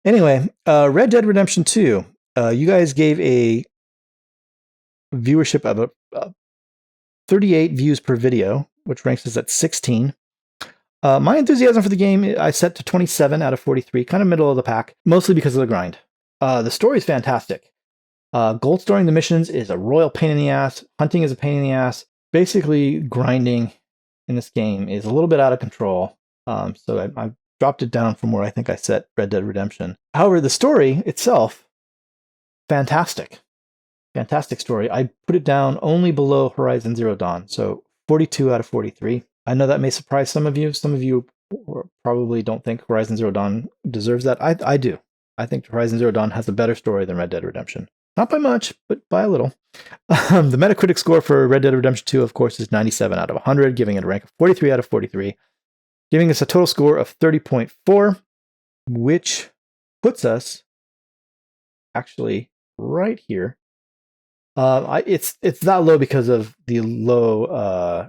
Anyway, Red Dead Redemption 2. You guys gave a viewership of 38 views per video, which ranks us at 16. My enthusiasm for the game I set to 27 out of 43, kind of middle of the pack, mostly because of the grind. The story is fantastic. Gold storing the missions is a royal pain in the ass. Hunting is a pain in the ass. Basically, grinding in this game is a little bit out of control. So I dropped it down from where I think I set Red Dead Redemption. However, the story itself, fantastic. Fantastic story. I put it down only below Horizon Zero Dawn, so 42 out of 43. I know that may surprise some of you. Some of you probably don't think Horizon Zero Dawn deserves that. I do. I think Horizon Zero Dawn has a better story than Red Dead Redemption. Not by much, but by a little. The Metacritic score for Red Dead Redemption 2, of course, is 97 out of 100, giving it a rank of 43 out of 43, giving us a total score of 30.4, which puts us actually right here. It's that low because of the low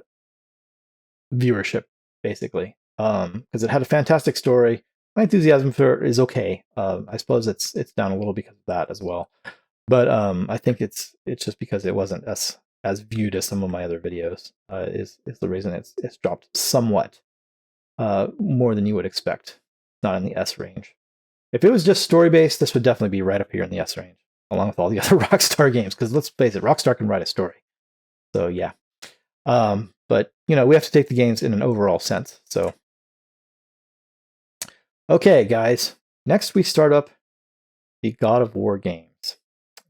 viewership, basically, because it had a fantastic story. My enthusiasm for it is okay. I suppose it's down a little because of that as well. But I think it's just because it wasn't as as viewed as some of my other videos. Is the reason it's dropped somewhat more than you would expect. Not in the S range. If it was just story based, this would definitely be right up here in the S range, along with all the other Rockstar games. Because let's face it, Rockstar can write a story. So yeah. But we have to take the games in an overall sense. So okay, guys. Next, we start up the God of War games,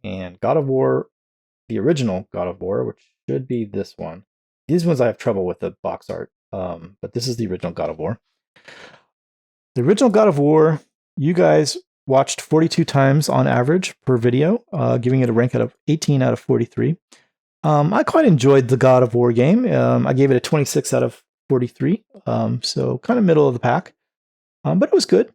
and God of War, the original God of War, which should be this one. These ones I have trouble with the box art, but this is the original God of War. The original God of War, you guys watched 42 times on average per video, giving it a rank out of 18 out of 43. I quite enjoyed the God of War game. I gave it a 26 out of 43, so kind of middle of the pack, but it was good.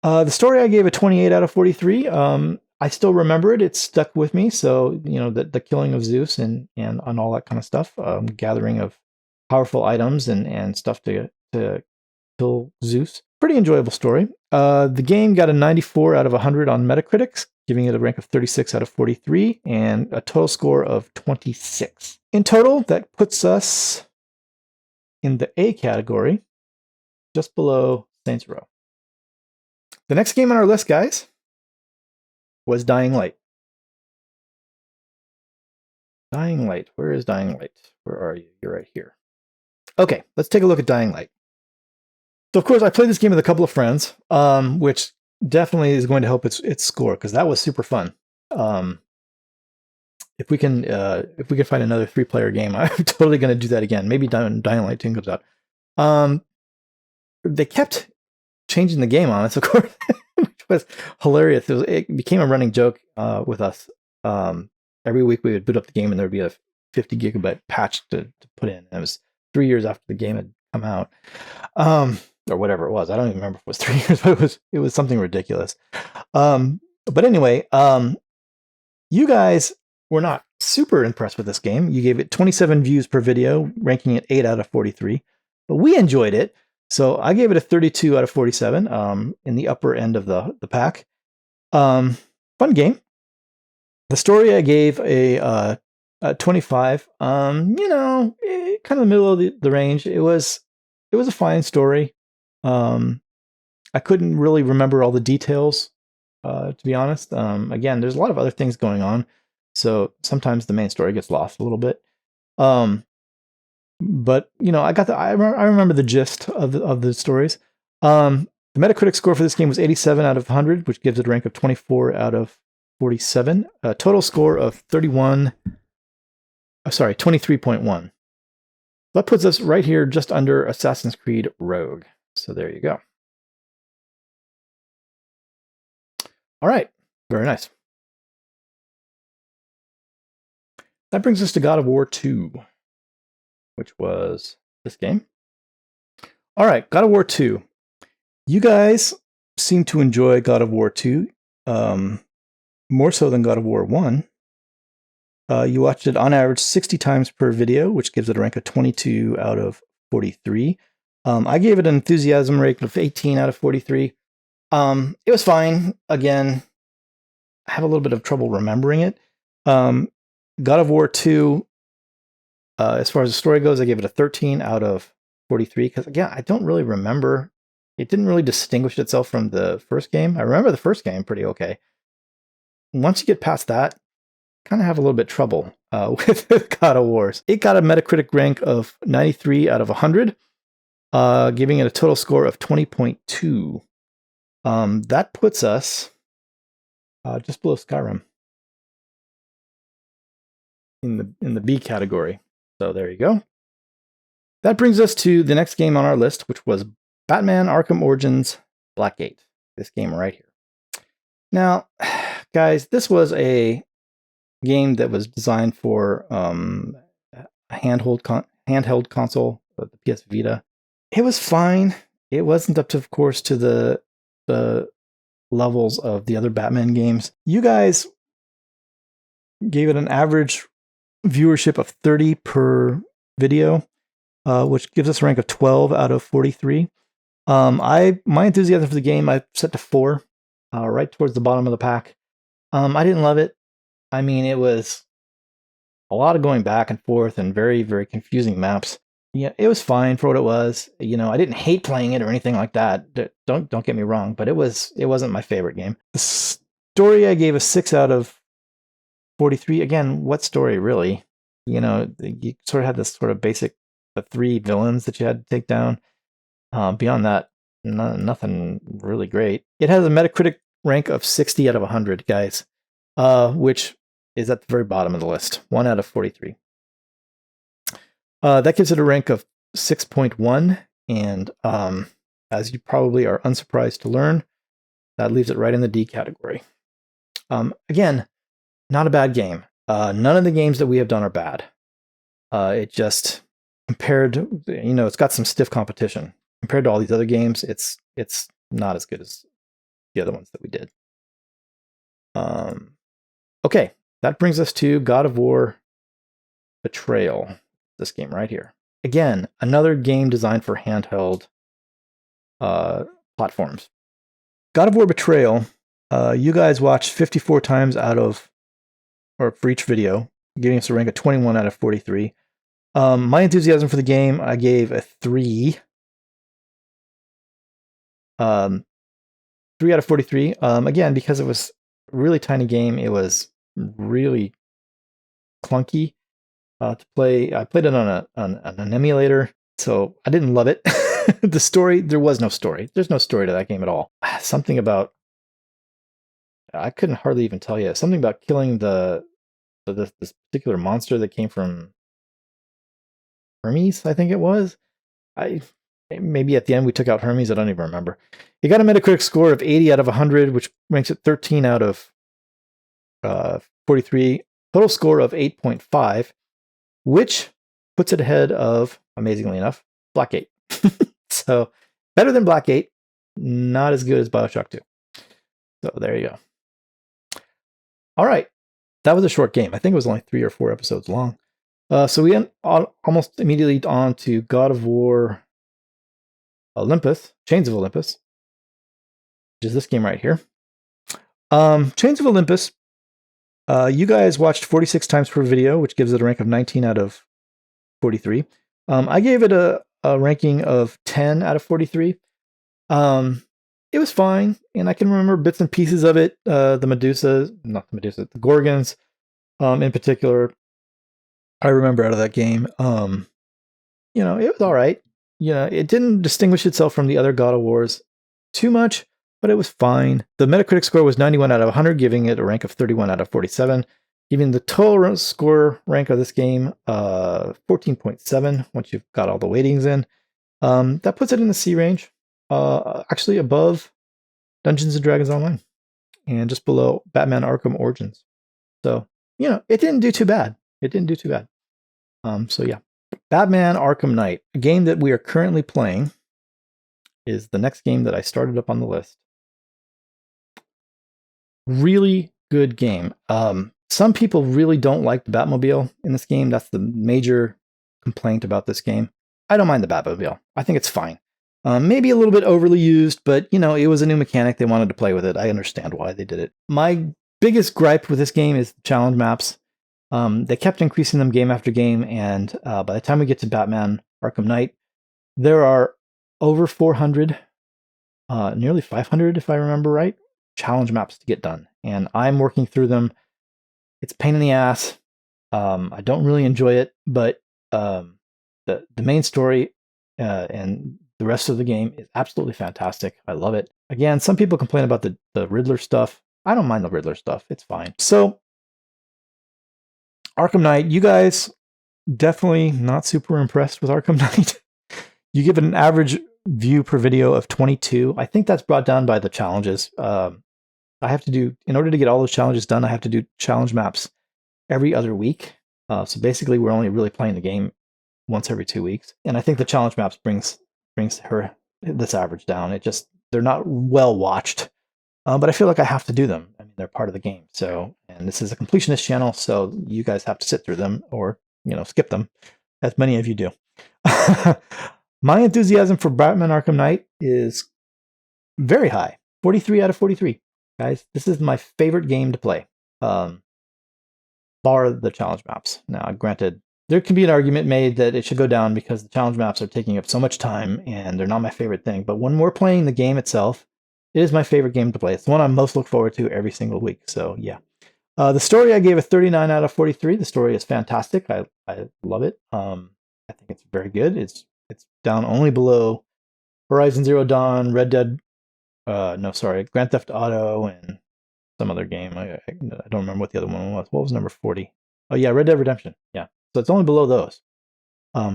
The story I gave a 28 out of 43. I still remember it. It stuck with me. So, the killing of Zeus and all that kind of stuff, gathering of powerful items and stuff to kill Zeus. Pretty enjoyable story. The game got a 94 out of 100 on Metacritic, giving it a rank of 36 out of 43 and a total score of 26. In total, that puts us in the A category, just below Saints Row. The next game on our list, guys, was Dying Light. Dying Light. Where is Dying Light? Where are you? You're right here. Okay, let's take a look at Dying Light. So, of course, I played this game with a couple of friends, which definitely is going to help its score, because that was super fun. If we can find another 3-player game, I'm totally going to do that again. Maybe Dying Light 2 comes out. They kept changing the game on us, of course, which was hilarious. It became a running joke with us. Every week we would boot up the game and there would be a 50 gigabyte patch to put in. And it was 3 years after the game had come out, or whatever it was. I don't even remember if it was 3 years, but it was something ridiculous. But anyway, you guys were not super impressed with this game. You gave it 27 views per video, ranking it 8 out of 43. But we enjoyed it. So I gave it a 32 out of 47, in the upper end of the pack. Fun game. The story I gave a 25. Kind of the middle of the range. It was a fine story. I couldn't really remember all the details, to be honest. Again, there's a lot of other things going on, so sometimes the main story gets lost a little bit. But I remember the gist of the stories. The Metacritic score for this game was 87 out of 100, which gives it a rank of 24 out of 47. A total score of 23.1. That puts us right here just under Assassin's Creed Rogue. So there you go. All right, very nice. That brings us to God of War 2. Which was this game. All right, God of War 2. You guys seem to enjoy God of War 2 more so than God of War 1. You watched it on average 60 times per video, which gives it a rank of 22 out of 43. I gave it an enthusiasm rate of 18 out of 43. It was fine. Again, I have a little bit of trouble remembering it. God of War 2, as far as the story goes, I gave it a 13 out of 43 because, again, I don't really remember. It didn't really distinguish itself from the first game. I remember the first game pretty okay. Once you get past that, kind of have a little bit trouble with God of Wars. It got a Metacritic rank of 93 out of 100, giving it a total score of 20.2. That puts us just below Skyrim in the B category. So there you go. That brings us to the next game on our list, which was Batman Arkham Origins Blackgate. This game right here. Now, guys, this was a game that was designed for a handheld console, the PS Vita. It was fine. It wasn't up to, of course, to the levels of the other Batman games. You guys gave it an average viewership of 30 per video, which gives us a rank of 12 out of 43. My enthusiasm for the game I set to 4, right towards the bottom of the pack. I didn't love it. I mean, it was a lot of going back and forth and very, very confusing maps. Yeah, it was fine for what it was. I didn't hate playing it or anything like that. Don't get me wrong, but it wasn't my favorite game. The story I gave a 6 out of 43. Again, what story really? You sort of had this sort of basic the 3 villains that you had to take down. Beyond that, nothing really great. It has a Metacritic rank of 60 out of 100, guys, which is at the very bottom of the list. 1 out of 43. That gives it a rank of 6.1, and as you probably are unsurprised to learn, that leaves it right in the D category. Again, not a bad game. None of the games that we have done are bad. It just compared, it's got some stiff competition. Compared to all these other games, it's not as good as the other ones that we did. Okay, that brings us to God of War Betrayal. This game right here. Again, another game designed for handheld platforms. God of War Betrayal, you guys watched 54 times for each video, giving us a rank of 21 out of 43. My enthusiasm for the game, I gave a 3. 3 out of 43. Again, because it was a really tiny game, it was really clunky to play. I played it on an emulator, so I didn't love it. The story, there was no story. There's no story to that game at all. Something about, I couldn't hardly even tell you. Something about killing this particular monster that came from Hermes, I think it was. Maybe at the end we took out Hermes, I don't even remember. It got a Metacritic score of 80 out of 100, which ranks it 13 out of 43. Total score of 8.5, which puts it ahead of, amazingly enough, Black Gate. So better than Black Gate, not as good as BioShock 2. So there you go. All right, that was a short game. I think it was only 3 or 4 episodes long. So we went almost immediately on to God of War Olympus, Chains of Olympus, which is this game right here. Chains of Olympus, you guys watched 46 times per video, which gives it a rank of 19 out of 43. I gave it a ranking of 10 out of 43. It was fine, and I can remember bits and pieces of it. The Gorgons, in particular, I remember out of that game. It was all right. It didn't distinguish itself from the other God of Wars too much, but it was fine. The Metacritic score was 91 out of 100, giving it a rank of 31 out of 47, giving the total score rank of this game 14.7 once you've got all the weightings in. That puts it in the C range, actually above Dungeons & Dragons Online and just below Batman Arkham Origins. So, it didn't do too bad. So yeah. Batman Arkham Knight, a game that we are currently playing, is the next game that I started up on the list. Really good game. Some people really don't like the Batmobile in this game. That's the major complaint about this game. I don't mind the Batmobile. I think it's fine. Maybe a little bit overly used, but it was a new mechanic. They wanted to play with it. I understand why they did it. My biggest gripe with this game is the challenge maps. They kept increasing them game after game, and by the time we get to Batman Arkham Knight, there are over 400, nearly 500 if I remember right, challenge maps to get done. And I'm working through them. It's a pain in the ass. I don't really enjoy it, but the main story and the rest of the game is absolutely fantastic. I love it. Again, some people complain about the Riddler stuff. I don't mind the Riddler stuff. It's fine. So, Arkham Knight, you guys definitely not super impressed with Arkham Knight. You give it an average view per video of 22. I think that's brought down by the challenges. I have to do, in order to get all those challenges done, I have to do challenge maps every other week. So basically, we're only really playing the game once every 2 weeks. And I think the challenge maps brings this average down. They're not well watched. But I feel like I have to do them. I mean, they're part of the game. So, and this is a completionist channel, so you guys have to sit through them or, skip them, as many of you do. My enthusiasm for Batman Arkham Knight is very high, 43 out of 43. Guys, this is my favorite game to play. bar the challenge maps. Now, granted, there can be an argument made that it should go down because the challenge maps are taking up so much time and they're not my favorite thing. But when we're playing the game itself, it is my favorite game to play. It's the one I most look forward to every single week. So yeah. The story I gave a 39 out of 43. The story is fantastic. I love it. I think it's very good. It's down only below Horizon Zero Dawn, Red Dead. Grand Theft Auto, and some other game. I don't remember what the other one was. What was number 40? Oh yeah, Red Dead Redemption. Yeah, so it's only below those.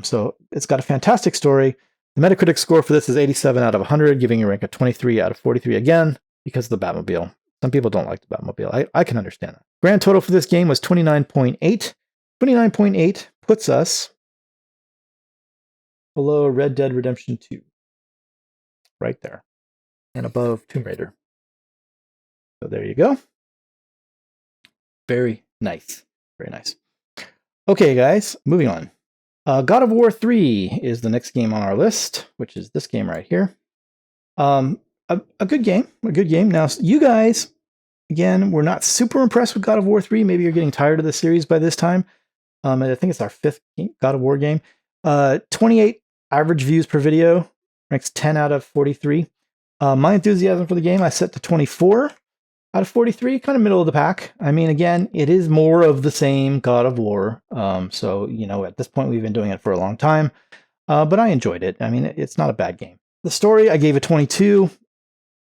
So it's got a fantastic story. The Metacritic score for this is 87 out of 100, giving it a rank of 23 out of 43 again because of the Batmobile. Some people don't like the Batmobile. I can understand that. Grand total for this game was 29.8. 29.8 puts us below Red Dead Redemption 2. Right there. And above Tomb Raider. So there you go. Very nice. Very nice. Okay, guys, moving on. God of War 3 is the next game on our list, which is this game right here. A good game. A good game. Now, you guys, again, we're not super impressed with God of War 3. Maybe you're getting tired of the series by this time. And I think it's our 5th God of War game. 28 average views per video. Ranks 10 out of 43. My enthusiasm for the game I set to 24 out of 43, kind of middle of the pack. I mean, again, it is more of the same God of War. So, you know, at this point, we've been doing it for a long time. But I enjoyed it. I mean, it's not a bad game. The story, I gave it 22.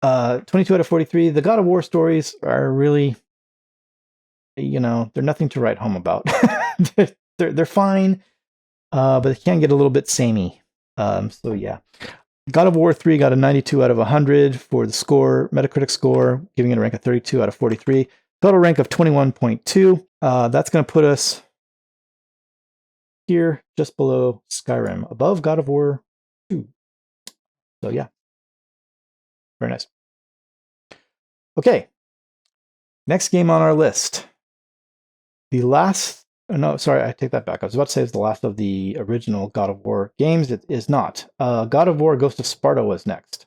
22 out of 43. The God of War stories are really, you know, they're nothing to write home about. they're fine, but they can get a little bit samey. So, yeah. God of War 3 got a 92 out of 100 for the score, Metacritic score, giving it a rank of 32 out of 43. Total rank of 21.2. That's going to put us here just below Skyrim, above God of War 2. So yeah, very nice. Okay, next game on our list. The last, no, sorry, I take that back. I was about to say it's the last of the original God of War games. It is not. God of War Ghost of Sparta was next.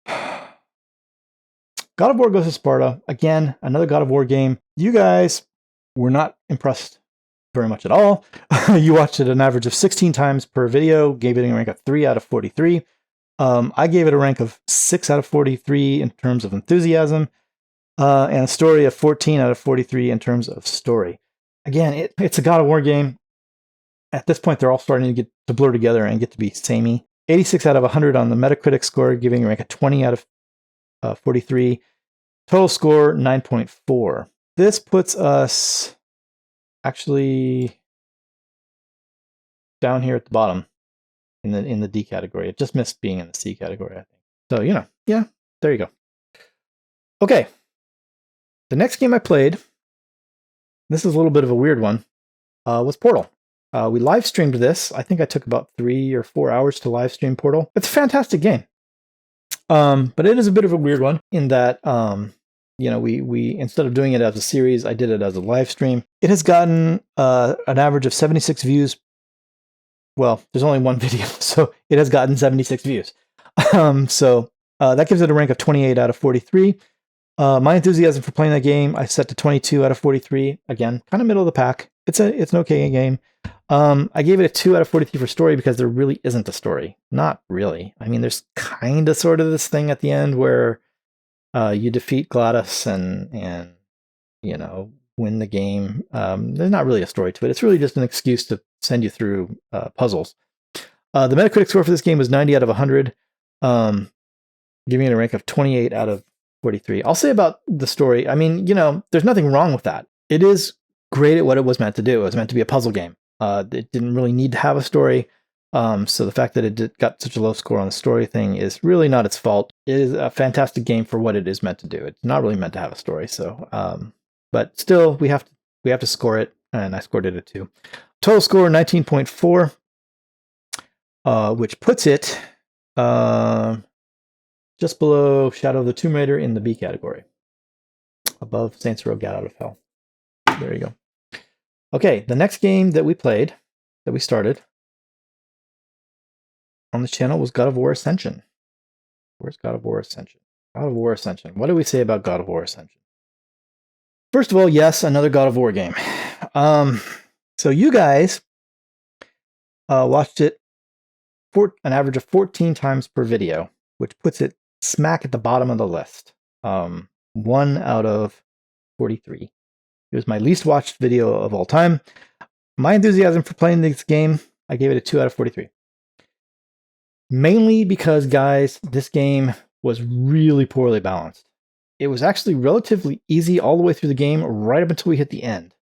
God of War Ghost of Sparta, again, another God of War game. You guys were not impressed very much at all. You watched it an average of 16 times per video, gave it a rank of 3 out of 43. I gave it a rank of 6 out of 43 in terms of enthusiasm, and a story of 14 out of 43 in terms of story. Again, it's a God of War game. At this point, they're all starting to get to blur together and get to be samey. 86 out of 100 on the Metacritic score, giving a rank of 20 out of 43. Total score, 9.4. This puts us actually down here at the bottom in the D category. It just missed being in the C category, I think. So, you know, yeah, there you go. Okay. The next game I played, this is a little bit of a weird one, was Portal. We live streamed this. I think I took about 3 or 4 hours to live stream Portal. It's a fantastic game. But it is a bit of a weird one in that, you know, we instead of doing it as a series, I did it as a live stream. It has gotten an average of 76 views. Well, there's only one video, so it has gotten 76 views. So that gives it a rank of 28 out of 43. My enthusiasm for playing that game, I set to 22 out of 43. Again, kind of middle of the pack. It's an okay game. I gave it a 2 out of 43 for story because there really isn't a story. Not really. I mean, there's kind of sort of this thing at the end where you defeat GLaDOS and you know, win the game. There's not really a story to it. It's really just an excuse to send you through puzzles. The Metacritic score for this game was 90 out of 100, giving it a rank of 28 out of 43. I'll say about the story, I mean, you know, there's nothing wrong with that. It is great at what it was meant to do. It was meant to be a puzzle game. It didn't really need to have a story. So the fact that it got such a low score on the story thing is really not its fault. It is a fantastic game for what it is meant to do. It's not really meant to have a story. So, but still, we have to score it, and I scored it a 2. Total score 19.4, which puts it just below Shadow of the Tomb Raider in the B category, above Saints Row: Get Out of Hell. There you go. Okay, the next game that we played, that we started on this channel was God of War Ascension. Where's God of War Ascension? God of War Ascension. What do we say about God of War Ascension? First of all, yes, another God of War game. So you guys watched it for an average of 14 times per video, which puts it smack at the bottom of the list. 1 out of 43. It was my least watched video of all time. My enthusiasm for playing this game, I gave it a 2 out of 43. Mainly because, guys, this game was really poorly balanced. It was actually relatively easy all the way through the game, right up until we hit the end.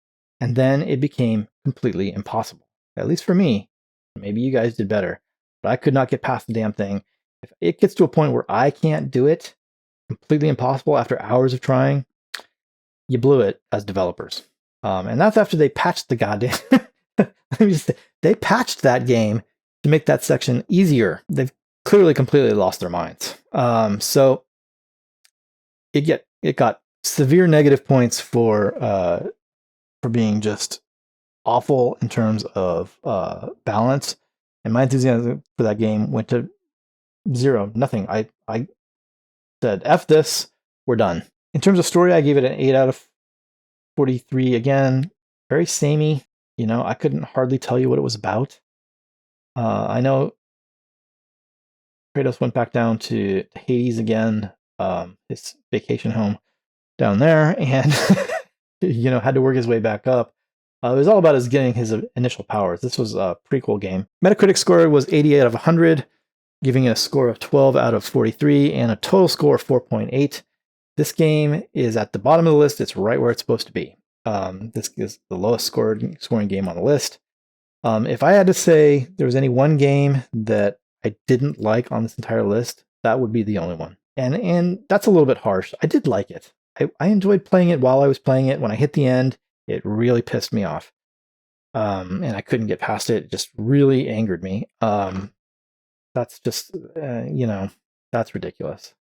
And then it became completely impossible. At least for me. Maybe you guys did better. But I could not get past the damn thing. If it gets to a point where I can't do it, completely impossible after hours of trying, you blew it as developers. And that's after they patched the goddamn... Let me just say, they patched that game to make that section easier. They've clearly completely lost their minds. So it got severe negative points for being just awful in terms of balance, and my enthusiasm for that game went to 0, nothing. I said, F this, we're done. In terms of story, I gave it an 8 out of 43. Again, very samey. You know, I couldn't hardly tell you what it was about. I know Kratos went back down to Hades again, his vacation home down there, and you know, had to work his way back up. It was all about getting his initial powers. This was a prequel game. Metacritic score was 88 out of 100, giving it a score of 12 out of 43 and a total score of 4.8. This game is at the bottom of the list. It's right where it's supposed to be. This is the lowest scoring game on the list. If I had to say there was any one game that I didn't like on this entire list, that would be the only one. And that's a little bit harsh. I did like it. I enjoyed playing it while I was playing it. When I hit the end, it really pissed me off. And I couldn't get past it. It just really angered me. That's just, you know, that's ridiculous.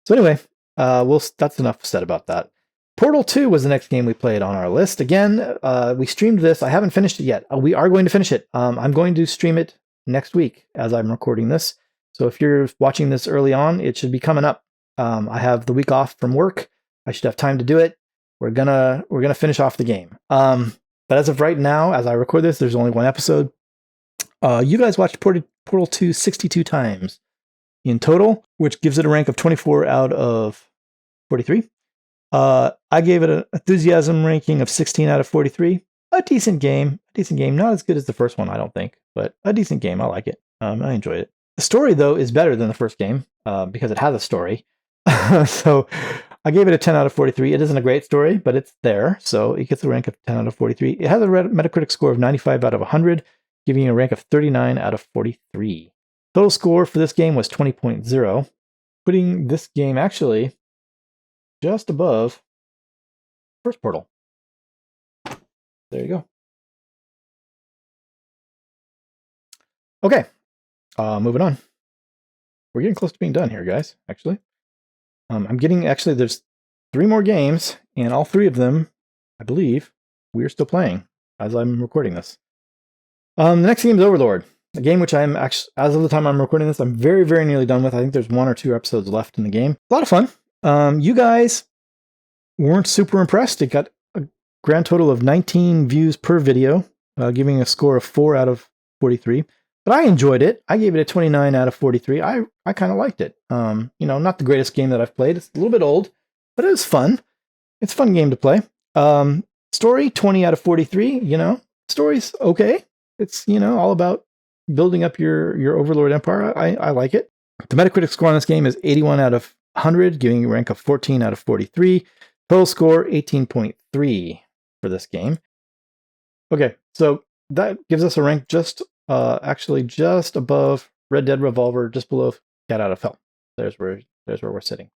So anyway, that's enough said about that. Portal 2 was the next game we played on our list. Again, we streamed this. I haven't finished it yet. We are going to finish it. I'm going to stream it next week as I'm recording this. So if you're watching this early on, it should be coming up. I have the week off from work. I should have time to do it. We're gonna finish off the game. But as of right now, as I record this, there's only one episode. You guys watched Portal 2 62 times in total, which gives it a rank of 24 out of 43. I gave it an enthusiasm ranking of 16 out of 43. A decent game. Not as good as the first one, I don't think, but a decent game. I like it. I enjoyed it. The story, though, is better than the first game because it has a story. So I gave it a 10 out of 43. It isn't a great story, but it's there. So it gets a rank of 10 out of 43. It has a Metacritic score of 95 out of 100, giving it a rank of 39 out of 43. Total score for this game was 20.0, putting this game actually just above first Portal. There you go. Okay, moving on. We're getting close to being done here, guys, actually. There's 3 more games, and all 3 of them, I believe, we're still playing as I'm recording this. The next game is Overlord, a game which I'm actually, as of the time I'm recording this, I'm very, very nearly done with. I think there's 1 or 2 episodes left in the game. A lot of fun. You guys weren't super impressed. It got a grand total of 19 views per video, giving a score of 4 out of 43. But I enjoyed it. I gave it a 29 out of 43. I kind of liked it. You know, not the greatest game that I've played. It's a little bit old, but it was fun. It's a fun game to play. Story, 20 out of 43. You know, story's okay. It's, you know, all about building up your Overlord Empire. I like it. The Metacritic score on this game is 81 out of 100, giving a rank of 14 out of 43. Total score, 18.3 for this game. Okay, so that gives us a rank actually just above Red Dead Revolver, just below Cat Out of Hell. There's where we're sitting.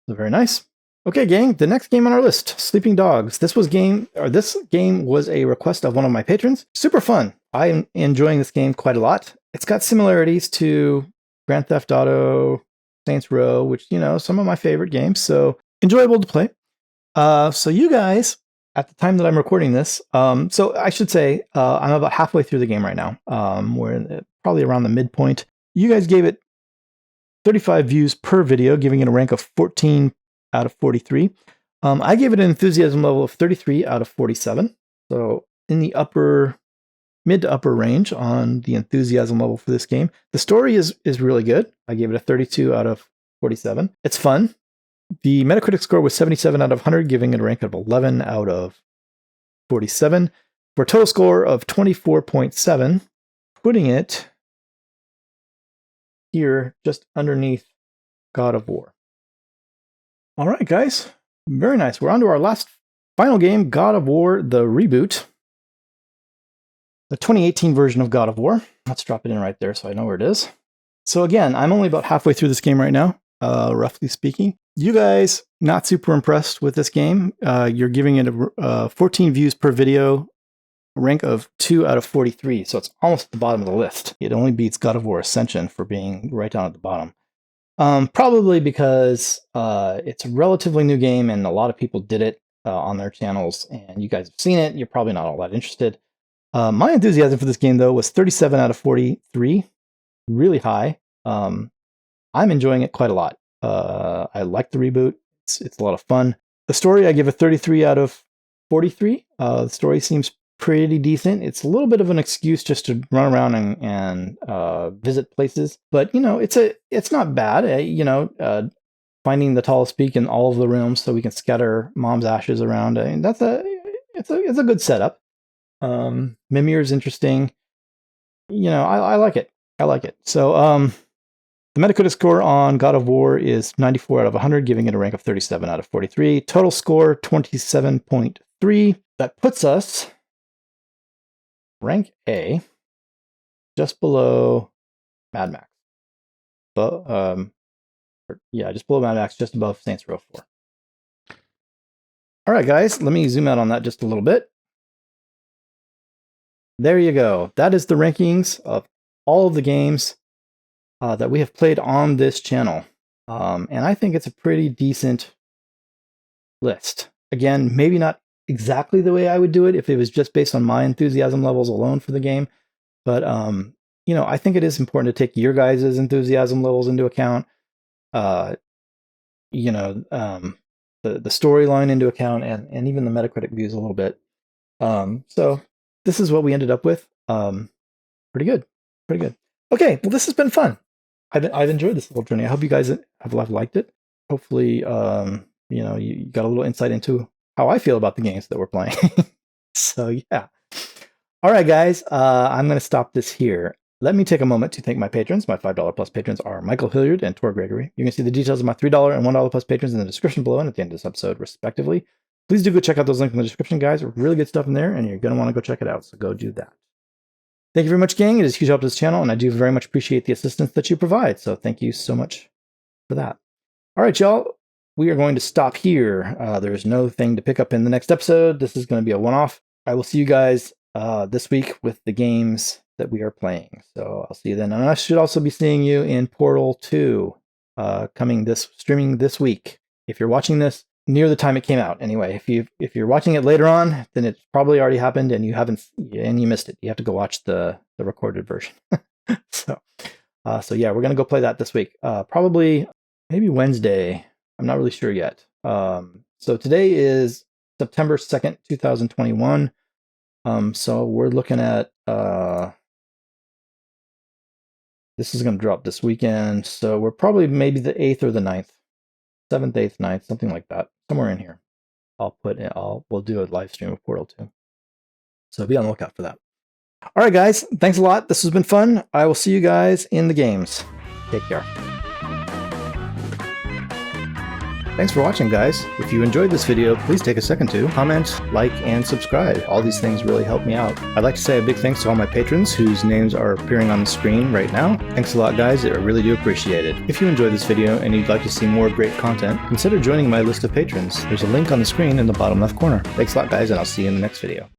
So very nice. Okay, gang, the next game on our list, Sleeping Dogs. This game was a request of one of my patrons. Super fun. I'm enjoying this game quite a lot. It's got similarities to Grand Theft Auto, Saints Row, which, you know, some of my favorite games. So enjoyable to play. So you guys, at the time that I'm recording this, so I should say I'm about halfway through the game right now. We're probably around the midpoint. You guys gave it 35 views per video, giving it a rank of 14 out of 43. I gave it an enthusiasm level of 33 out of 47. So in the mid to upper range on the enthusiasm level for this game. The story is really good. I gave it a 32 out of 47. It's fun. The Metacritic score was 77 out of 100, giving it a rank of 11 out of 47 for a total score of 24.7, putting it here just underneath God of War. All right, guys. Very nice. We're on to our final game, God of War, the reboot. The 2018 version of God of War. Let's drop it in right there so I know where it is. So again, I'm only about halfway through this game right now, roughly speaking. You guys, not super impressed with this game. You're giving it a 14 views per video, rank of 2 out of 43, so it's almost at the bottom of the list. It only beats God of War Ascension for being right down at the bottom. Probably because it's a relatively new game and a lot of people did it on their channels, and you guys have seen it. You're probably not all that interested. My enthusiasm for this game, though, was 37 out of 43. Really high. I'm enjoying it quite a lot. I like the reboot. It's a lot of fun. The story, I give a 33 out of 43. The story seems pretty decent. It's a little bit of an excuse just to run around and visit places. But, you know, it's not bad. Finding the tallest peak in all of the realms so we can scatter Mom's ashes around. I mean, it's a good setup. Mimir is interesting. You know, I like it. I like it. So, the Metacritic score on God of War is 94 out of 100, giving it a rank of 37 out of 43. Total score 27.3. That puts us rank A, just below Mad Max. But just below Mad Max, just above Saints Row 4. All right, guys, let me zoom out on that just a little bit. There you go. That is the rankings of all of the games that we have played on this channel. And I think it's a pretty decent list. Again, maybe not exactly the way I would do it if it was just based on my enthusiasm levels alone for the game. But, you know, I think it is important to take your guys' enthusiasm levels into account. The storyline into account and even the Metacritic views a little bit. So this is what we ended up with. Pretty good. Okay, well, this has been fun. I've enjoyed this little journey. I hope you guys have liked it. Hopefully, you got a little insight into how I feel about the games that we're playing. So, yeah. All right, guys, I'm going to stop this here. Let me take a moment to thank my patrons. My $5 plus patrons are Michael Hilliard and Tor Gregory. You can see the details of my $3 and $1 plus patrons in the description below and at the end of this episode, respectively. Please do go check out those links in the description, guys. Really good stuff in there, and you're going to want to go check it out, so go do that. Thank you very much, gang. It is a huge help to this channel, and I do very much appreciate the assistance that you provide, so thank you so much for that. All right, y'all. We are going to stop here. There's no thing to pick up in the next episode. This is going to be a one-off. I will see you guys this week with the games that we are playing. So I'll see you then. And I should also be seeing you in Portal 2 streaming this week. If you're watching this near the time it came out, anyway. If you're watching it later on, then it's probably already happened and you missed it. You have to go watch the recorded version. So yeah, we're gonna go play that this week. Probably maybe Wednesday. I'm not really sure yet. So today is September 2nd, 2021. So we're looking at this is going to drop this weekend. So we're probably maybe the 8th or the 9th, 7th, 8th, 9th, something like that, somewhere in here. We'll do a live stream of Portal 2. So be on the lookout for that. All right, guys, thanks a lot. This has been fun. I will see you guys in the games. Take care. Thanks for watching, guys. If you enjoyed this video, please take a second to comment, like, and subscribe. All these things really help me out. I'd like to say a big thanks to all my patrons whose names are appearing on the screen right now. Thanks a lot, guys. I really do appreciate it. If you enjoyed this video and you'd like to see more great content, consider joining my list of patrons. There's a link on the screen in the bottom left corner. Thanks a lot, guys, and I'll see you in the next video.